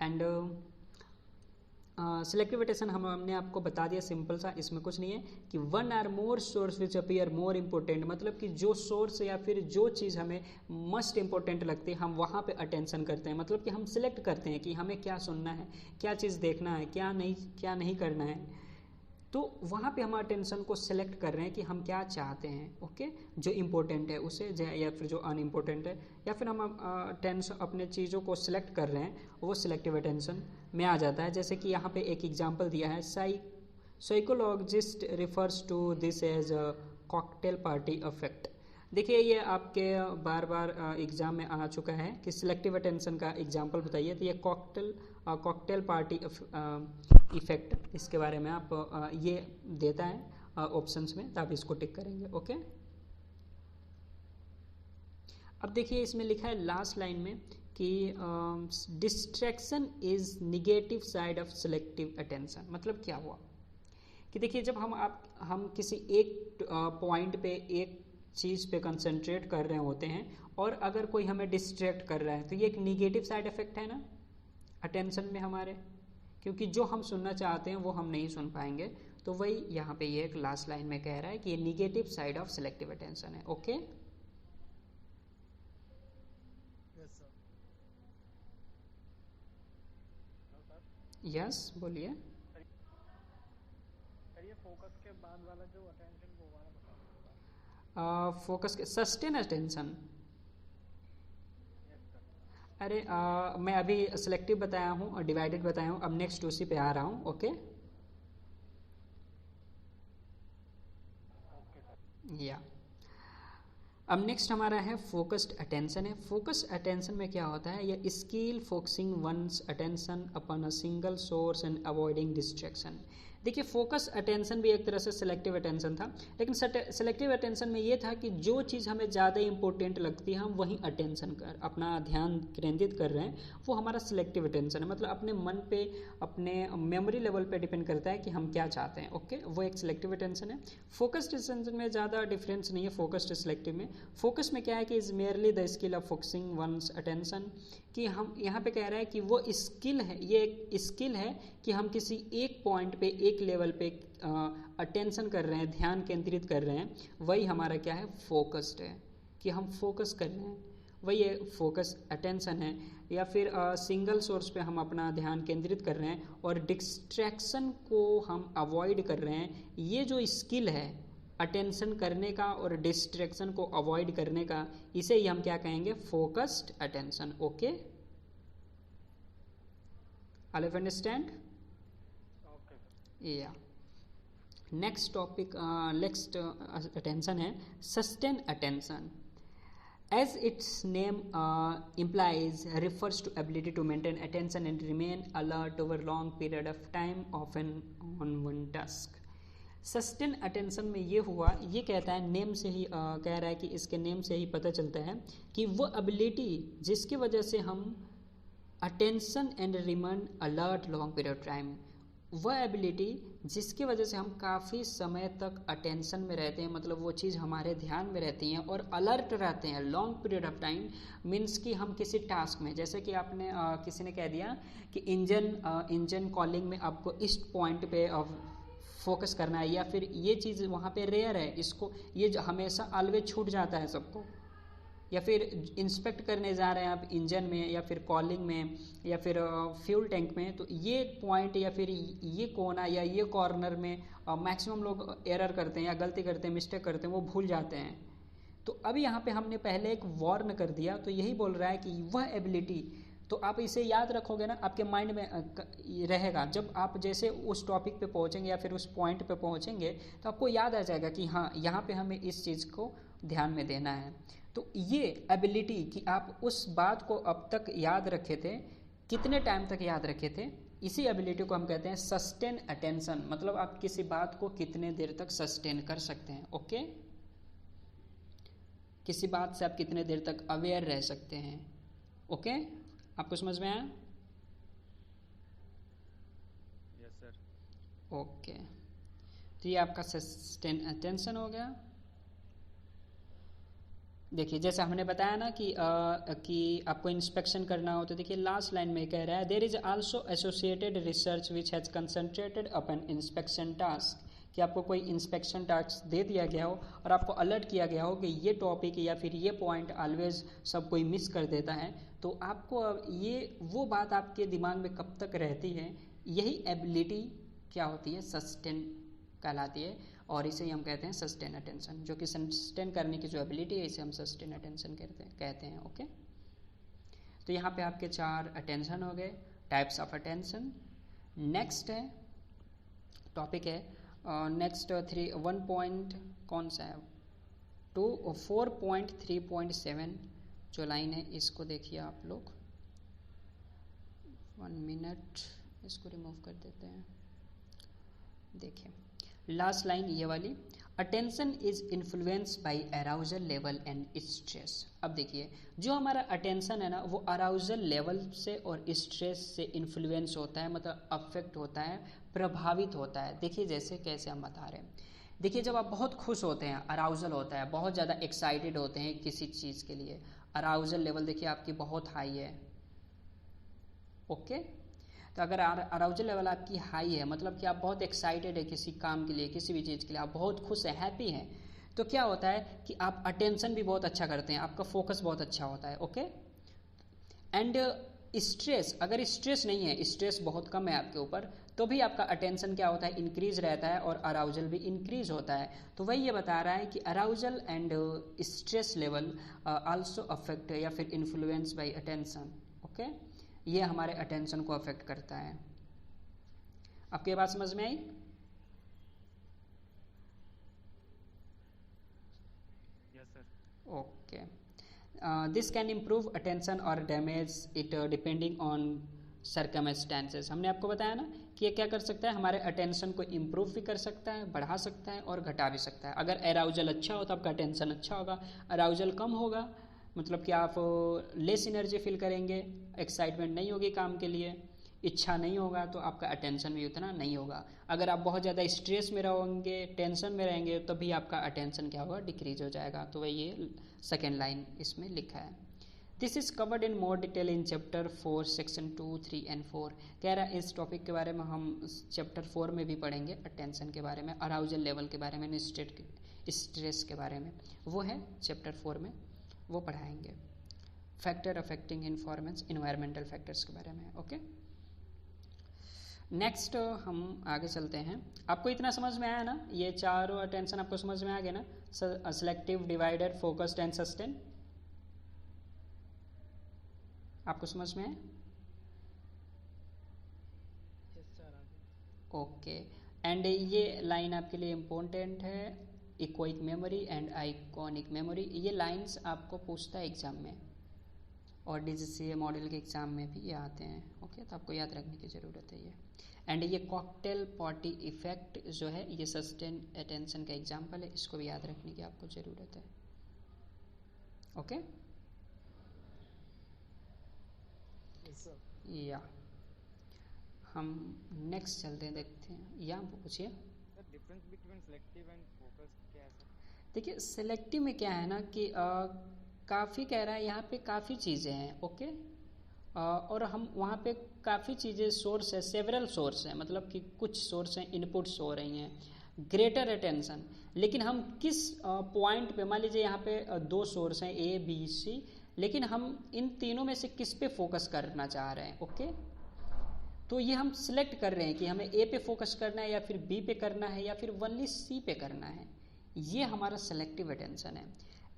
एंड सिलेक्टिव अटेंशन हमने आपको बता दिया, सिंपल सा, इसमें कुछ नहीं है कि 1 or more source which appear more important, मतलब कि जो सोर्स या फिर जो चीज़ हमें मस्ट इम्पोर्टेंट लगती है हम वहाँ पे अटेंशन करते हैं, मतलब कि हम सिलेक्ट करते हैं कि हमें क्या सुनना है, क्या चीज़ देखना है, क्या नहीं करना है। तो वहाँ पे हम अटेंशन को सिलेक्ट कर रहे हैं कि हम क्या चाहते हैं। ओके, जो इम्पोर्टेंट है उसे, या फिर जो अनइम्पोर्टेंट है, या फिर हम अटेंशन अपने चीज़ों को सिलेक्ट कर रहे हैं, वो सिलेक्टिव अटेंशन में आ जाता है। जैसे कि यहाँ पे एक एग्जांपल दिया है, psychologist refers to this as a cocktail party effect. देखिए ये आपके बार बार एग्जाम में आ चुका है कि सिलेक्टिव अटेंशन का एग्जांपल बताइए, तो ये कॉकटेल पार्टी इफेक्ट, इसके बारे में आप ये देता है ऑप्शंस में, तो आप इसको टिक करेंगे। ओके, अब देखिए इसमें लिखा है लास्ट लाइन में कि distraction is negative side of selective attention. मतलब क्या हुआ कि देखिए जब हम किसी एक पॉइंट पे, एक चीज़ पे कंसंट्रेट कर रहे होते हैं और अगर कोई हमें डिस्ट्रैक्ट कर रहा है, तो ये एक निगेटिव साइड इफेक्ट है ना अटेंशन में हमारे, क्योंकि जो हम सुनना चाहते हैं वो हम नहीं सुन पाएंगे। तो वही यहाँ पे ये एक लास्ट लाइन में कह रहा है कि ये negative side of selective attention है। ओके, यस बोलिए। फोकस के बाद वाला जो अटेंशन वो वाला बता, फोकस के सस्टेन अटेंशन। अरे मैं अभी सिलेक्टिव बताया हूँ और डिवाइडेड बताया हूँ, अब नेक्स्ट उसी पे आ रहा हूँ। ओके, या अब नेक्स्ट हमारा है फोकस्ड अटेंशन है। फोकस्ड अटेंशन में क्या होता है, यह skill focusing one's attention upon a single source and avoiding distraction. देखिए फोकस अटेंशन भी एक तरह से सिलेक्टिव अटेंशन था, लेकिन सिलेक्टिव अटेंशन में ये था कि जो चीज़ हमें ज़्यादा इंपॉर्टेंट लगती है हम वहीं अटेंशन अपना ध्यान केंद्रित कर रहे हैं, वो हमारा सिलेक्टिव अटेंशन है। मतलब अपने मन पे, अपने मेमोरी लेवल पे डिपेंड करता है कि हम क्या चाहते हैं। ओके, वो एक सिलेक्टिव अटेंशन है। फोकस्ड अटेंशन में ज़्यादा डिफरेंस नहीं है फोकस्ड सिलेक्टिव में। फोकस में क्या है कि is merely the skill of focusing one's attention, कि हम यहाँ पे कह रहा है कि वो स्किल है, ये एक स्किल है कि हम किसी एक पॉइंट पे, एक लेवल पे अटेंशन कर रहे हैं, ध्यान केंद्रित कर रहे हैं, वही हमारा क्या है, फोकस्ड है, कि हम फोकस कर रहे हैं, वही फोकस अटेंशन है। या फिर सिंगल सोर्स पे हम अपना ध्यान केंद्रित कर रहे हैं और डिस्ट्रैक्शन को हम अवॉइड कर रहे हैं। ये जो स्किल है अटेंशन करने का और डिस्ट्रैक्शन को अवॉइड करने का, इसे ही हम क्या कहेंगे, focused attention. Okay, all of understand? या नेक्स्ट टॉपिक, नेक्स्ट अटेंशन है sustain attention. As its name implies, refers to ability to maintain attention and remain alert over long period of time, often on one task. Sustain attention में ये हुआ, ये कहता है, name से ही कह रहा है कि इसके नेम से ही पता चलता है कि वो एबिलिटी जिसकी वजह से हम attention and remain alert long period of time, वह एबिलिटी जिसकी वजह से हम काफ़ी समय तक अटेंशन में रहते हैं, मतलब वो चीज़ हमारे ध्यान में रहती हैं और अलर्ट रहते हैं long period of time. Means कि हम किसी टास्क में, जैसे कि आपने किसी ने कह दिया कि इंजन कॉलिंग में आपको इस पॉइंट पे फोकस करना है, या फिर ये चीज़ वहाँ पे रेयर है, इसको ये हमेशा ऑलवेज छूट जाता है सबको, या फिर इंस्पेक्ट करने जा रहे हैं आप इंजन में या फिर कॉलिंग में या फिर फ्यूल टैंक में, तो ये पॉइंट या फिर ये कोना या ये कॉर्नर में मैक्सिमम लोग एरर करते हैं या गलती करते हैं, मिस्टेक करते हैं, वो भूल जाते हैं। तो अब यहाँ पे हमने पहले एक वार्न कर दिया, तो यही बोल रहा है कि वह एबिलिटी, तो आप इसे याद रखोगे ना, आपके माइंड में रहेगा। जब आप जैसे उस टॉपिक पे पहुँचेंगे या फिर उस पॉइंट पे पहुँचेंगे तो आपको याद आ जाएगा कि हाँ, यहाँ पे हमें इस चीज़ को ध्यान में देना है। तो ये एबिलिटी कि आप उस बात को अब तक याद रखे थे, कितने टाइम तक याद रखे थे, इसी एबिलिटी को हम कहते हैं सस्टेन अटेंशन। मतलब आप किसी बात को कितने देर तक सस्टेन कर सकते हैं। ओके, किसी बात से आप कितने देर तक अवेयर रह सकते हैं। ओके, आपको समझ में आया? Yes sir. ओके, तो ये आपका सस्टेन अटेंशन हो गया। देखिए जैसे हमने बताया ना कि आपको इंस्पेक्शन करना हो, तो देखिए लास्ट लाइन में कह रहा है there is also associated research which has concentrated upon inspection task, कि आपको कोई इंस्पेक्शन टास्क दे दिया गया हो और आपको अलर्ट किया गया हो कि ये टॉपिक या फिर ये पॉइंट ऑलवेज सब कोई मिस कर देता है, तो आपको ये वो बात आपके दिमाग में कब तक रहती है, यही एबिलिटी क्या होती है, सस्टेन कहलाती है। और इसे हम कहते हैं सस्टेन अटेंशन, जो कि सस्टेन करने की जो एबिलिटी है इसे हम सस्टेन अटेंशन कहते हैं। ओके, तो यहाँ पे आपके 4 अटेंशन हो गए, टाइप्स ऑफ अटेंशन। नेक्स्ट है टॉपिक है नेक्स्ट 1 पॉइंट कौन सा है 4.3.7 जो लाइन है, इसको देखिए आप लोग। 1 मिनट, इसको रिमूव कर देते हैं। देखिए लास्ट लाइन ये वाली, attention is influence by arousal level and stress. अब देखिए जो हमारा अटेंशन है ना, वो अराउजल लेवल से और स्ट्रेस से इन्फ्लुएंस होता है, मतलब अफेक्ट होता है, प्रभावित होता है। देखिए जैसे कैसे हम बता रहे हैं, देखिए जब आप बहुत खुश होते हैं, अराउजल होता है, बहुत ज़्यादा एक्साइटेड होते हैं किसी चीज़ के लिए, अराउजल लेवल देखिए आपकी बहुत हाई है। ओके, तो अगर अराउजल लेवल आपकी हाई है, मतलब कि आप बहुत एक्साइटेड है किसी काम के लिए, किसी भी चीज़ के लिए, आप बहुत खुश हैं, हैप्पी हैं, तो क्या होता है कि आप अटेंशन भी बहुत अच्छा करते हैं, आपका फोकस बहुत अच्छा होता है। ओके, एंड स्ट्रेस, अगर स्ट्रेस नहीं है, स्ट्रेस बहुत कम है आपके ऊपर, तो भी आपका अटेंशन क्या होता है, इंक्रीज रहता है और अराउजल भी इंक्रीज होता है। तो वही ये बता रहा है कि arousal and stress level also affect या फिर इन्फ्लुएंस बाय अटेंशन। ओके, ये हमारे अटेंशन को अफेक्ट करता है। आपकी बात समझ में आई? Yes sir. Okay, this can improve attention और damage it depending on circumstances. हमने आपको बताया ना कि ये क्या कर सकता है, हमारे अटेंशन को इम्प्रूव भी कर सकता है, बढ़ा सकता है और घटा भी सकता है। अगर अराउजल अच्छा हो तो आपका अटेंशन अच्छा होगा, अराउजल कम होगा मतलब कि आप लेस एनर्जी फील करेंगे, एक्साइटमेंट नहीं होगी काम के लिए, इच्छा नहीं होगा, तो आपका अटेंशन भी उतना नहीं होगा। अगर आप बहुत ज़्यादा स्ट्रेस में रहोगे, टेंशन में रहेंगे, तो भी आपका अटेंशन क्या होगा, डिक्रीज हो जाएगा। तो वही ये सेकेंड लाइन इसमें लिखा है। This is covered in more detail in chapter 4 section 2, 3 and 4। कह रहा है इस टॉपिक के बारे में हम चैप्टर 4 में भी पढ़ेंगे, अटेंशन के बारे में, अराउजल लेवल के बारे में, स्ट्रेस के बारे में, वो है चैप्टर 4 में, वो पढ़ाएंगे। फैक्टर अफेक्टिंग इन्फॉर्मेंस, इन्वायरमेंटल फैक्टर्स के बारे में। ओके, नेक्स्ट हम आगे चलते हैं। आपको इतना समझ में आया ना, ये चारों अटेंशन आपको समझ में आ गया ना, selective, divider, focused and sustain, आपको समझ में है? ओके, एंड ये लाइन आपके लिए इम्पोर्टेंट है, echoic memory and iconic memory. ये लाइंस आपको पूछता है एग्जाम में, और DGCA मॉडल के एग्जाम में भी ये आते हैं। ओके, तो आपको याद रखने की ज़रूरत है ये। एंड ये कॉकटेल पॉटी इफेक्ट जो है, ये सस्टेन अटेंशन का एग्जाम्पल है, इसको भी याद रखने की आपको ज़रूरत है। ओके, या हम नेक्स्ट चलते हैं, देखते हैं, या पूछिए। Sir difference between selective and focused क्या है सर? देखिए सेलेक्टिव में क्या है ना कि काफ़ी कह रहा है यहाँ पे, काफ़ी चीज़ें हैं। ओके, और हम वहाँ पे काफ़ी चीज़ें सोर्स है, सेवरल सोर्स है, मतलब कि कुछ सोर्स हैं, इनपुट्स हो रही हैं, ग्रेटर अटेंशन। लेकिन हम किस पॉइंट पे, मान लीजिए यहाँ पे दो सोर्स हैं ए बी सी, लेकिन हम इन तीनों में से किस पे फोकस करना चाह रहे हैं। ओके, तो ये हम सिलेक्ट कर रहे हैं कि हमें ए पे फोकस करना है या फिर बी पे करना है या फिर ओनली सी पे करना है। ये हमारा सेलेक्टिव अटेंशन है।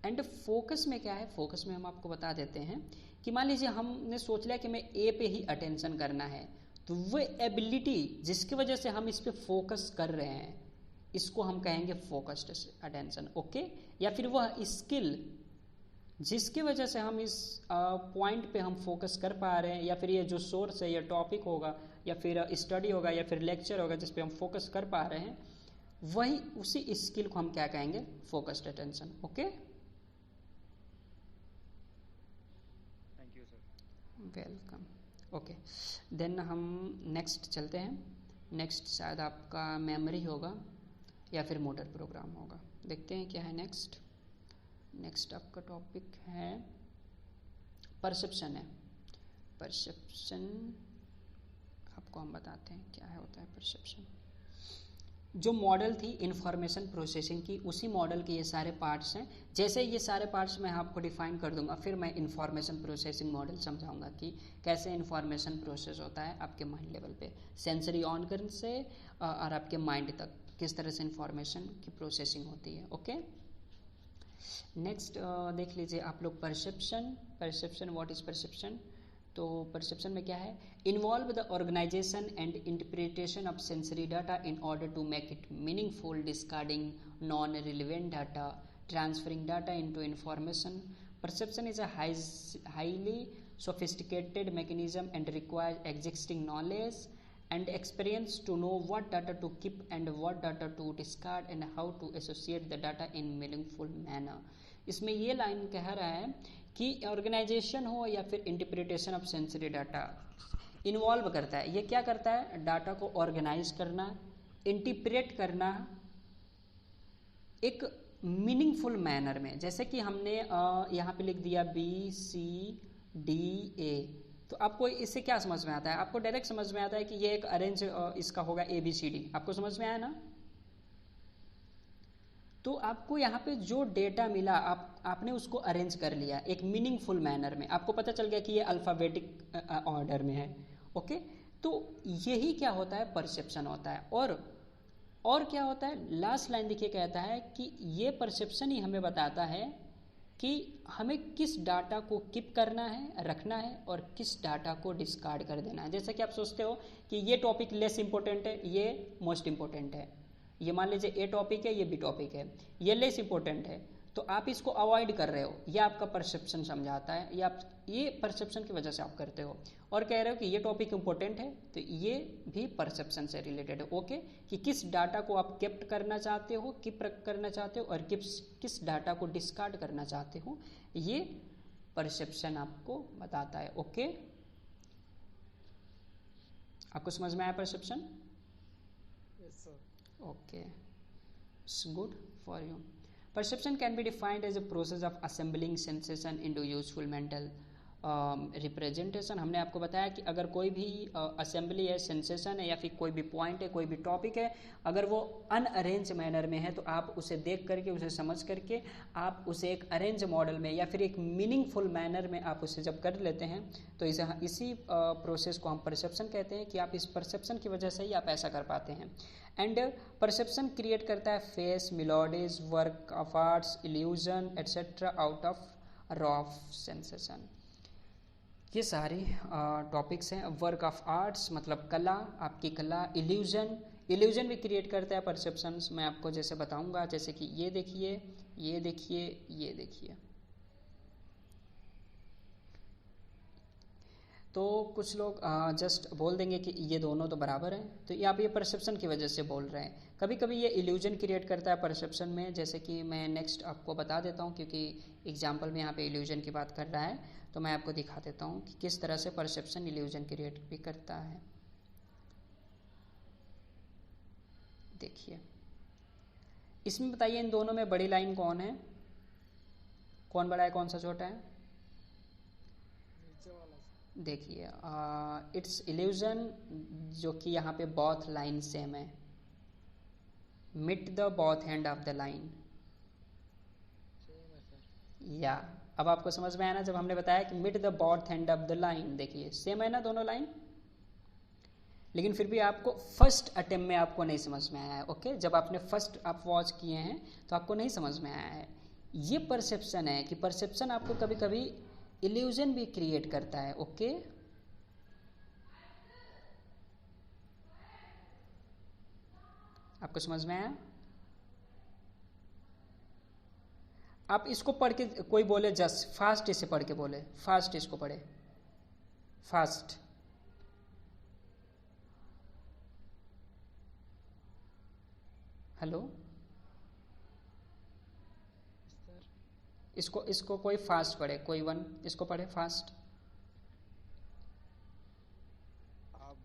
एंड फोकस में क्या है, फोकस में हम आपको बता देते हैं कि मान लीजिए हमने सोच लिया कि मैं ए पे ही अटेंशन करना है, तो वो एबिलिटी जिसकी वजह से हम इस पे फोकस कर रहे हैं, इसको हम कहेंगे फोकस्ड अटेंशन। ओके, या फिर वह स्किल जिसकी वजह से हम इस पॉइंट पे हम फोकस कर पा रहे हैं, या फिर ये जो सोर्स है, या टॉपिक होगा, या फिर स्टडी होगा, या फिर लेक्चर होगा जिस पे हम फोकस कर पा रहे हैं, वही उसी स्किल को हम क्या कहेंगे, focused attention. Okay, thank you sir. Welcome. Okay, then हम नेक्स्ट चलते हैं। नेक्स्ट शायद आपका मेमोरी होगा या फिर मोटर प्रोग्राम होगा, देखते हैं क्या है नेक्स्ट। नेक्स्ट आपका टॉपिक है परसेप्शन है। परसेप्शन आपको हम बताते हैं क्या है, होता है परसेप्शन। जो मॉडल थी इंफॉर्मेशन प्रोसेसिंग की, उसी मॉडल के ये सारे पार्ट्स हैं। जैसे ये सारे पार्ट्स मैं आपको डिफाइन कर दूंगा, फिर मैं इंफॉर्मेशन प्रोसेसिंग मॉडल समझाऊंगा कि कैसे इंफॉर्मेशन प्रोसेस होता है आपके माइंड लेवल पे, सेंसरी ऑर्गन से और आपके माइंड तक किस तरह से इंफॉर्मेशन की प्रोसेसिंग होती है। ओके, नेक्स्ट देख लीजिए आप लोग perception. Perception, what is perception? तो परसेप्शन में क्या है, involve the organisation and interpretation of sensory data in order to make it meaningful, discarding non relevant data, transferring data into information. Perception is a highly sophisticated mechanism and requires existing knowledge and experience to know what data to keep and what data to discard and how to associate the data in meaningful manner. इसमें ये line कह रहा है कि organisation हो या फिर interpretation of sensory data involve करता है। ये क्या करता है, डाटा को ऑर्गेनाइज करना, इंटरप्रेट करना एक मीनिंगफुल मैनर में। जैसे कि हमने यहाँ पे लिख दिया BCDA, तो आपको इससे क्या समझ में आता है, आपको डायरेक्ट समझ में आता है कि ये एक अरेंज इसका होगा ABCD, आपको समझ में आया ना। तो आपको यहाँ पे जो डेटा मिला आपने उसको अरेंज कर लिया एक मीनिंगफुल मैनर में, आपको पता चल गया कि ये अल्फ़ाबेटिक ऑर्डर में है। ओके, तो यही क्या होता है, परसेप्शन होता है। और क्या होता है, लास्ट लाइन देखिए कहता है कि ये परसेप्शन ही हमें बताता है कि हमें किस डाटा को कीप करना है, रखना है, और किस डाटा को डिस्कार्ड कर देना है। जैसे कि आप सोचते हो कि ये टॉपिक लेस इंपॉर्टेंट है, ये मोस्ट इंपॉर्टेंट है, ये मान लीजिए ए टॉपिक है, ये बी टॉपिक है, ये लेस इंपॉर्टेंट है, तो आप इसको अवॉइड कर रहे हो, ये आपका परसेप्शन समझाता है, ये परसेप्शन की वजह से आप करते हो। और कह रहे हो कि ये टॉपिक इंपॉर्टेंट है, तो ये भी परसेप्शन से रिलेटेड है। ओके, कि किस डाटा को आप कीप करना चाहते हो, कीप करना चाहते हो, और किस डाटा को डिस्कार्ड करना चाहते हो, ये परसेप्शन आपको बताता है। ओके, आपको समझ में आया perception? Yes, sir. Okay, it's good for you. Perception can be defined as a process of assembling sensation into useful mental representation. हमने आपको बताया कि अगर कोई भी असेंबली है, सेंसेशन है, या फिर कोई भी पॉइंट है, कोई भी टॉपिक है, अगर वो अनअरेंज मैनर में है, तो आप उसे देख करके, उसे समझ करके आप उसे एक अरेंज मॉडल में या फिर एक मीनिंगफुल मैनर में आप उसे जब कर लेते हैं, तो इसी प्रोसेस को हम परसेप्शन कहते हैं कि आप इस परसेप्शन की वजह से ही आप ऐसा कर पाते हैं। एंड परसेप्शन क्रिएट करता है face, melodies, work of arts, illusion etcetera out of raw sensation. ये सारे टॉपिक्स हैं। वर्क ऑफ आर्ट्स मतलब कला, आपकी कला, इल्यूजन भी क्रिएट करता है परसेप्शंस। मैं आपको जैसे बताऊंगा, जैसे कि ये देखिए, ये देखिए, ये देखिए, तो कुछ लोग जस्ट बोल देंगे कि ये दोनों तो बराबर हैं, तो ये आप ये परसेप्शन की वजह से बोल रहे हैं। कभी कभी ये इल्यूजन क्रिएट करता है परसेप्शन में, जैसे कि मैं नेक्स्ट आपको बता देता हूँ, क्योंकि एग्जाम्पल में यहाँ पे इल्यूजन की बात कर रहा है, तो मैं आपको दिखा देता हूँ कि किस तरह से परसेप्शन इल्यूजन क्रिएट भी करता है। देखिए, इसमें बताइए इन दोनों में बड़ी लाइन कौन है, कौन बड़ा है, कौन सा छोटा है? नीचे वाला। देखिए इट्स इल्यूजन, जो कि यहाँ पे बोथ लाइन सेम है, मिट the both end of the line. Same है सर। या अब आपको समझ में आया ना, जब हमने बताया कि मिट the both end of the line, देखिए सेम है ना दोनों लाइन, लेकिन फिर भी आपको फर्स्ट अटेम्प्ट में आपको नहीं समझ में आया है। ओके, जब आपने फर्स्ट आप वॉच किए हैं तो आपको नहीं समझ में आया है। ये परसेप्शन है कि परसेप्शन आपको कभी कभी इल्यूजन भी क्रिएट करता है। ओके, आपको समझ में आया? आप इसको पढ़ के कोई बोले जस्ट फास्ट, इसे पढ़ के बोले फास्ट, इसको पढ़े फास्ट। हेलो, सर इसको कोई फास्ट पढ़े, कोई वन इसको पढ़े fast.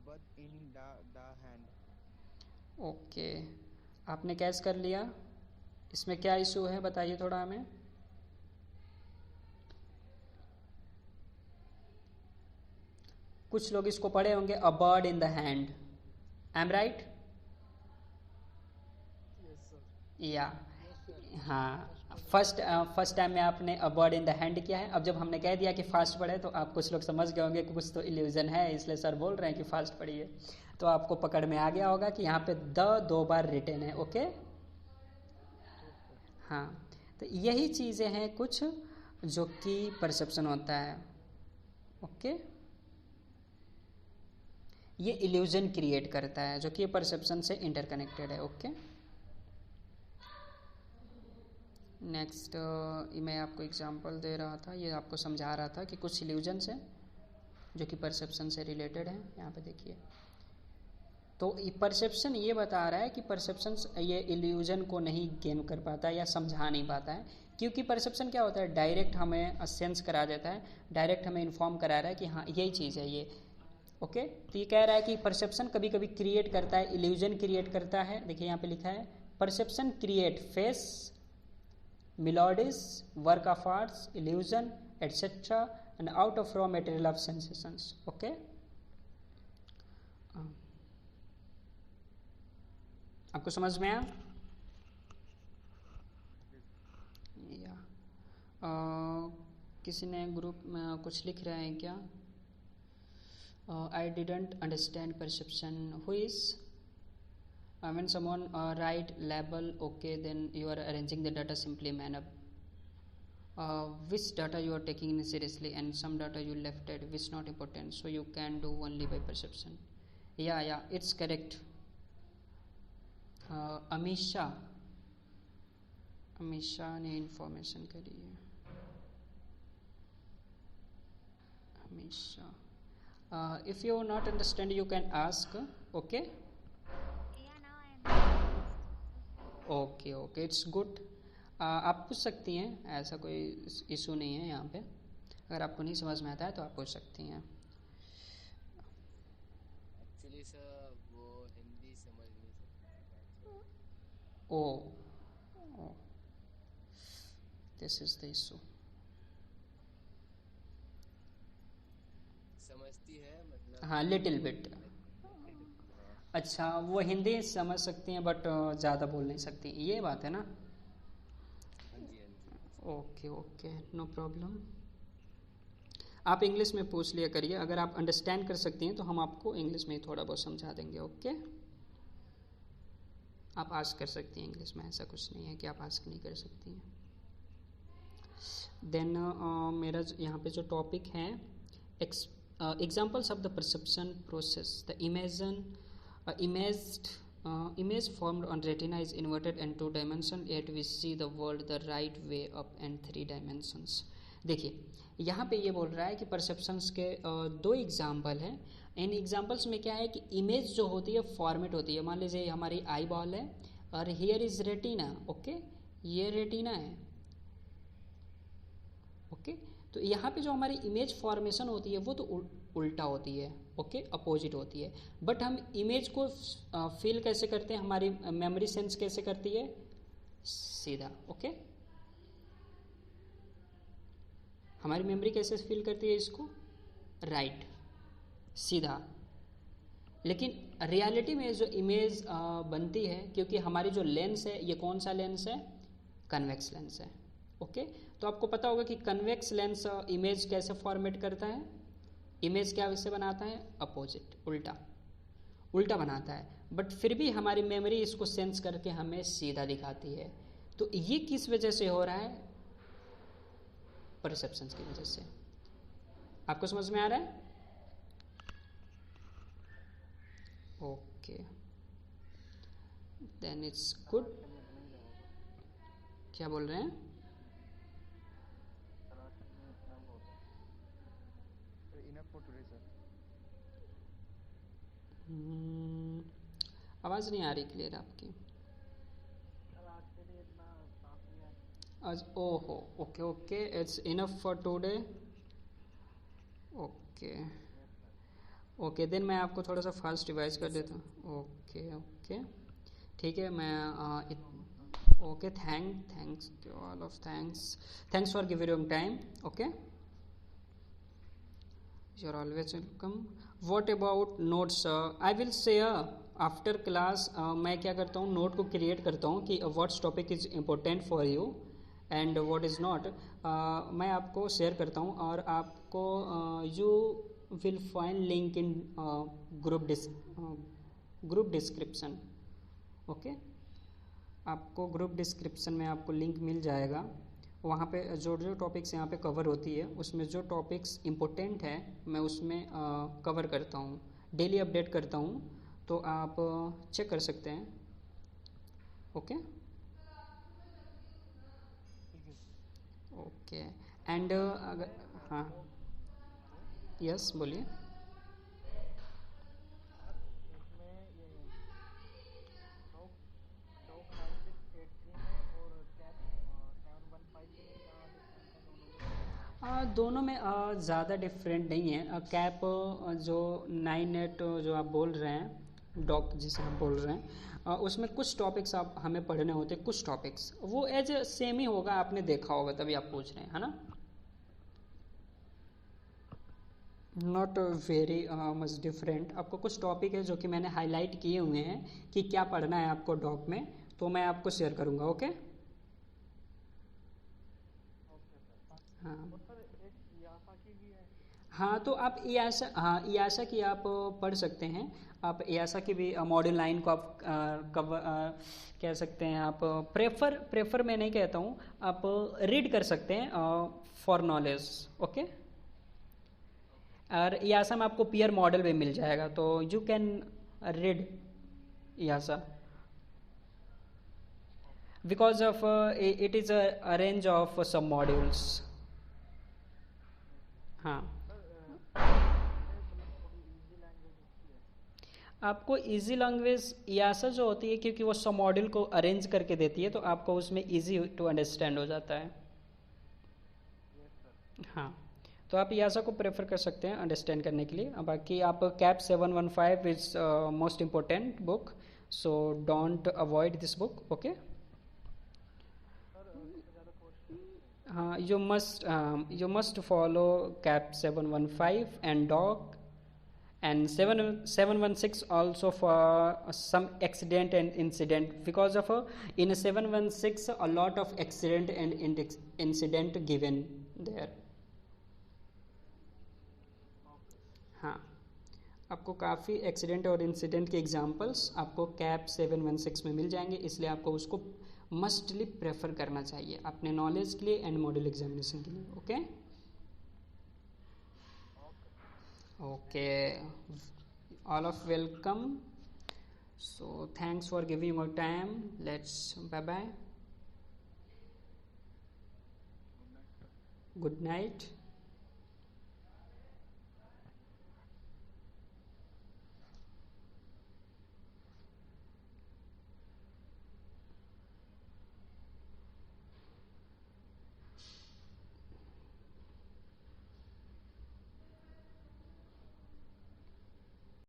but in the hand. Okay, आपने कैच कर लिया। इसमें क्या इशू है बताइए थोड़ा हमें। कुछ लोग इसको पढ़े होंगे a bird in the hand, I am right? Yes sir. या यस सर। हाँ, फर्स्ट टाइम में आपने a bird in the hand किया है। अब जब हमने कह दिया कि फास्ट पढ़े तो आप कुछ लोग समझ गए होंगे कि कुछ तो इल्यूजन है, इसलिए सर बोल रहे हैं कि फास्ट पढ़िए। तो आपको पकड़ में आ गया होगा कि यहाँ पे द 2 बार रिटन है। ओके, हाँ, तो यही चीज़ें हैं कुछ जो कि परसेप्शन होता है। ओके, ये इल्यूजन क्रिएट करता है जो कि ये परसेप्शन से इंटरकनेक्टेड है। ओके, नेक्स्ट मैं आपको एग्जांपल दे रहा था, ये आपको समझा रहा था कि कुछ इल्यूजन्स हैं जो कि परसेप्शन से रिलेटेड हैं। यहाँ पे देखिए, तो परसेप्शन ये बता रहा है कि परसेप्शन ये इल्यूजन को नहीं गेन कर पाता है या समझा नहीं पाता है, क्योंकि परसेप्शन क्या होता है, डायरेक्ट हमें सेंस करा देता है, डायरेक्ट हमें इन्फॉर्म करा रहा है कि हाँ यही चीज़ है ये। ओके, तो ये कह रहा है कि परसेप्शन कभी कभी क्रिएट करता है, इल्यूजन क्रिएट करता है। देखिए यहाँ पे लिखा है perception create face, melodies, work of arts, illusion, etc. and out of raw material of sensations. Okay. आपको समझ में आया? या किसी ने ग्रुप में कुछ लिख रहे हैं क्या? I didn't understand perception. Who is? When someone write label, okay, then you are arranging the data simply man up. Which data you are taking seriously and some data you left at which not important, so you can do only by perception. Yeah, it's correct. Amisha ने information करी है। Amisha, if you not understand you can ask. Okay. Okay, it's good. आप पूछ सकती हैं, ऐसा कोई issue नहीं है यहाँ पे। अगर आपको नहीं समझ में आता है तो आप पूछ सकती हैं। एक्चुअली सर वो हिंदी समझ नहीं सकता। ओ, दिस इज द इशू। समझती है मतलब? हाँ, लिटिल बिट। अच्छा, वो हिंदी समझ सकती हैं बट ज़्यादा बोल नहीं सकती, ये बात है ना? हाँ जी। Okay, no problem. आप इंग्लिश में पूछ लिया करिए, अगर आप अंडरस्टैंड कर सकती हैं तो हम आपको इंग्लिश में ही थोड़ा बहुत समझा देंगे। ओके, आप आस्क कर सकती हैं इंग्लिश में, ऐसा कुछ नहीं है कि आप आस्क नहीं कर सकती हैं। देन मेरा यहाँ पे जो टॉपिक है, examples of the perception process. The image formed on retina is inverted in 2 dimensions, yet we see the world the right way up in 3 dimensions. देखिए यहाँ पे ये बोल रहा है कि परसेप्शंस के 2 एग्जाम्पल हैं। इन एग्जाम्पल्स में क्या है कि इमेज जो होती है फॉर्मेट होती है। मान लीजिए हमारी आई बॉल है और हियर इज रेटिना। ओके, ये रेटिना है। ओके, तो यहाँ पे जो हमारी इमेज फॉर्मेशन होती है वो तो उल्टा होती है। ओके, अपोजिट होती है। बट हम इमेज को फील कैसे करते हैं, हमारी मेमोरी सेंस कैसे करती है? सीधा। ओके, हमारी मेमोरी कैसे फील करती है इसको? राइट, सीधा। लेकिन रियलिटी में जो इमेज बनती है, क्योंकि हमारी जो लेंस है ये कौन सा लेंस है, कन्वेक्स लेंस है। ओके, तो आपको पता होगा कि कन्वेक्स लेंस इमेज कैसे फॉर्मेट करता है, इमेज क्या वैसे बनाता है, अपोजिट, उल्टा उल्टा बनाता है। बट फिर भी हमारी मेमोरी इसको सेंस करके हमें सीधा दिखाती है। तो ये किस वजह से हो रहा है, परसेप्शन की वजह से। आपको समझ में आ रहा है? Okay, then it's good. क्या बोल रहे हैं? Enough for today sir. आवाज़ नहीं आ रही क्लियर आपकी। आज ओहो, okay okay, it's enough for today. Okay okay, then मैं आपको थोड़ा सा फास्ट रिवाइज कर देता हूँ। ओके ओके, ठीक है। मैं okay, thanks to all of thanks for giving your time. Okay, you are always welcome. What about notes? I will share after class. मैं क्या करता हूँ, नोट को क्रिएट करता हूँ कि what's topic is important for you and what is not. मैं आपको शेयर करता हूँ और आपको you will find link in group description. Okay, आपको ग्रुप डिस्क्रिप्शन में आपको लिंक मिल जाएगा। वहाँ पे जो जो टॉपिक्स यहाँ पे कवर होती है, उसमें जो टॉपिक्स इम्पोर्टेंट है मैं उसमें कवर करता हूँ, डेली अपडेट करता हूँ, तो आप चेक कर सकते हैं। ओके ओके, एंड अगर हाँ, यस बोलिए। इसमें ये डॉक डॉक 9683 में और कैप 715 में क्या डिफरेंस है दोनों में? दोनों में ज़्यादा डिफरेंट नहीं है। कैप जो 98 जो आप बोल रहे हैं, डॉक जिसे आप बोल रहे हैं, उसमें कुछ टॉपिक्स आप हमें पढ़ने होते हैं, कुछ टॉपिक्स वो एज सेम ही होगा, आपने देखा होगा तभी आप पूछ रहे हैं, है ना? Not very much different. आपको कुछ टॉपिक है जो कि मैंने हाईलाइट किए हुए हैं कि क्या पढ़ना है आपको डॉक में, तो मैं आपको शेयर करूँगा। ओके हाँ हाँ, तो आप यासा की आप पढ़ सकते हैं। आप यासा की भी मॉड्यूल 9 को आप कह सकते हैं। आप प्रेफर मैं नहीं कहता हूँ, आप रीड कर सकते हैं फॉर नॉलेज। ओके, और यासा में आपको पीयर मॉडल भी मिल जाएगा, तो you can read EASA because of it is a range of sub modules. हाँ, आपको इजी लैंग्वेज यासा जो होती है, क्योंकि वो सब मॉड्यूल को अरेंज करके देती है, तो आपको उसमें इजी टू अंडरस्टैंड हो जाता है। हाँ, तो आप यासा को प्रेफर कर सकते हैं अंडरस्टैंड करने के लिए। बाकी आप cap 715 is most important book, so don't avoid this book. Okay, हाँ, you must follow cap 715 and doc and 716 also for some accident and incident, because of in 716 a lot of accident and incident given there। हाँ, आपको काफ़ी accident और incident के examples आपको cap 716 में मिल जाएंगे, इसलिए आपको उसको मस्टली प्रेफर करना चाहिए अपने नॉलेज के लिए एंड मॉड्यूल एग्जामिनेशन के लिए। Okay okay, all of welcome. So thanks for giving your time. Let's bye bye, good night.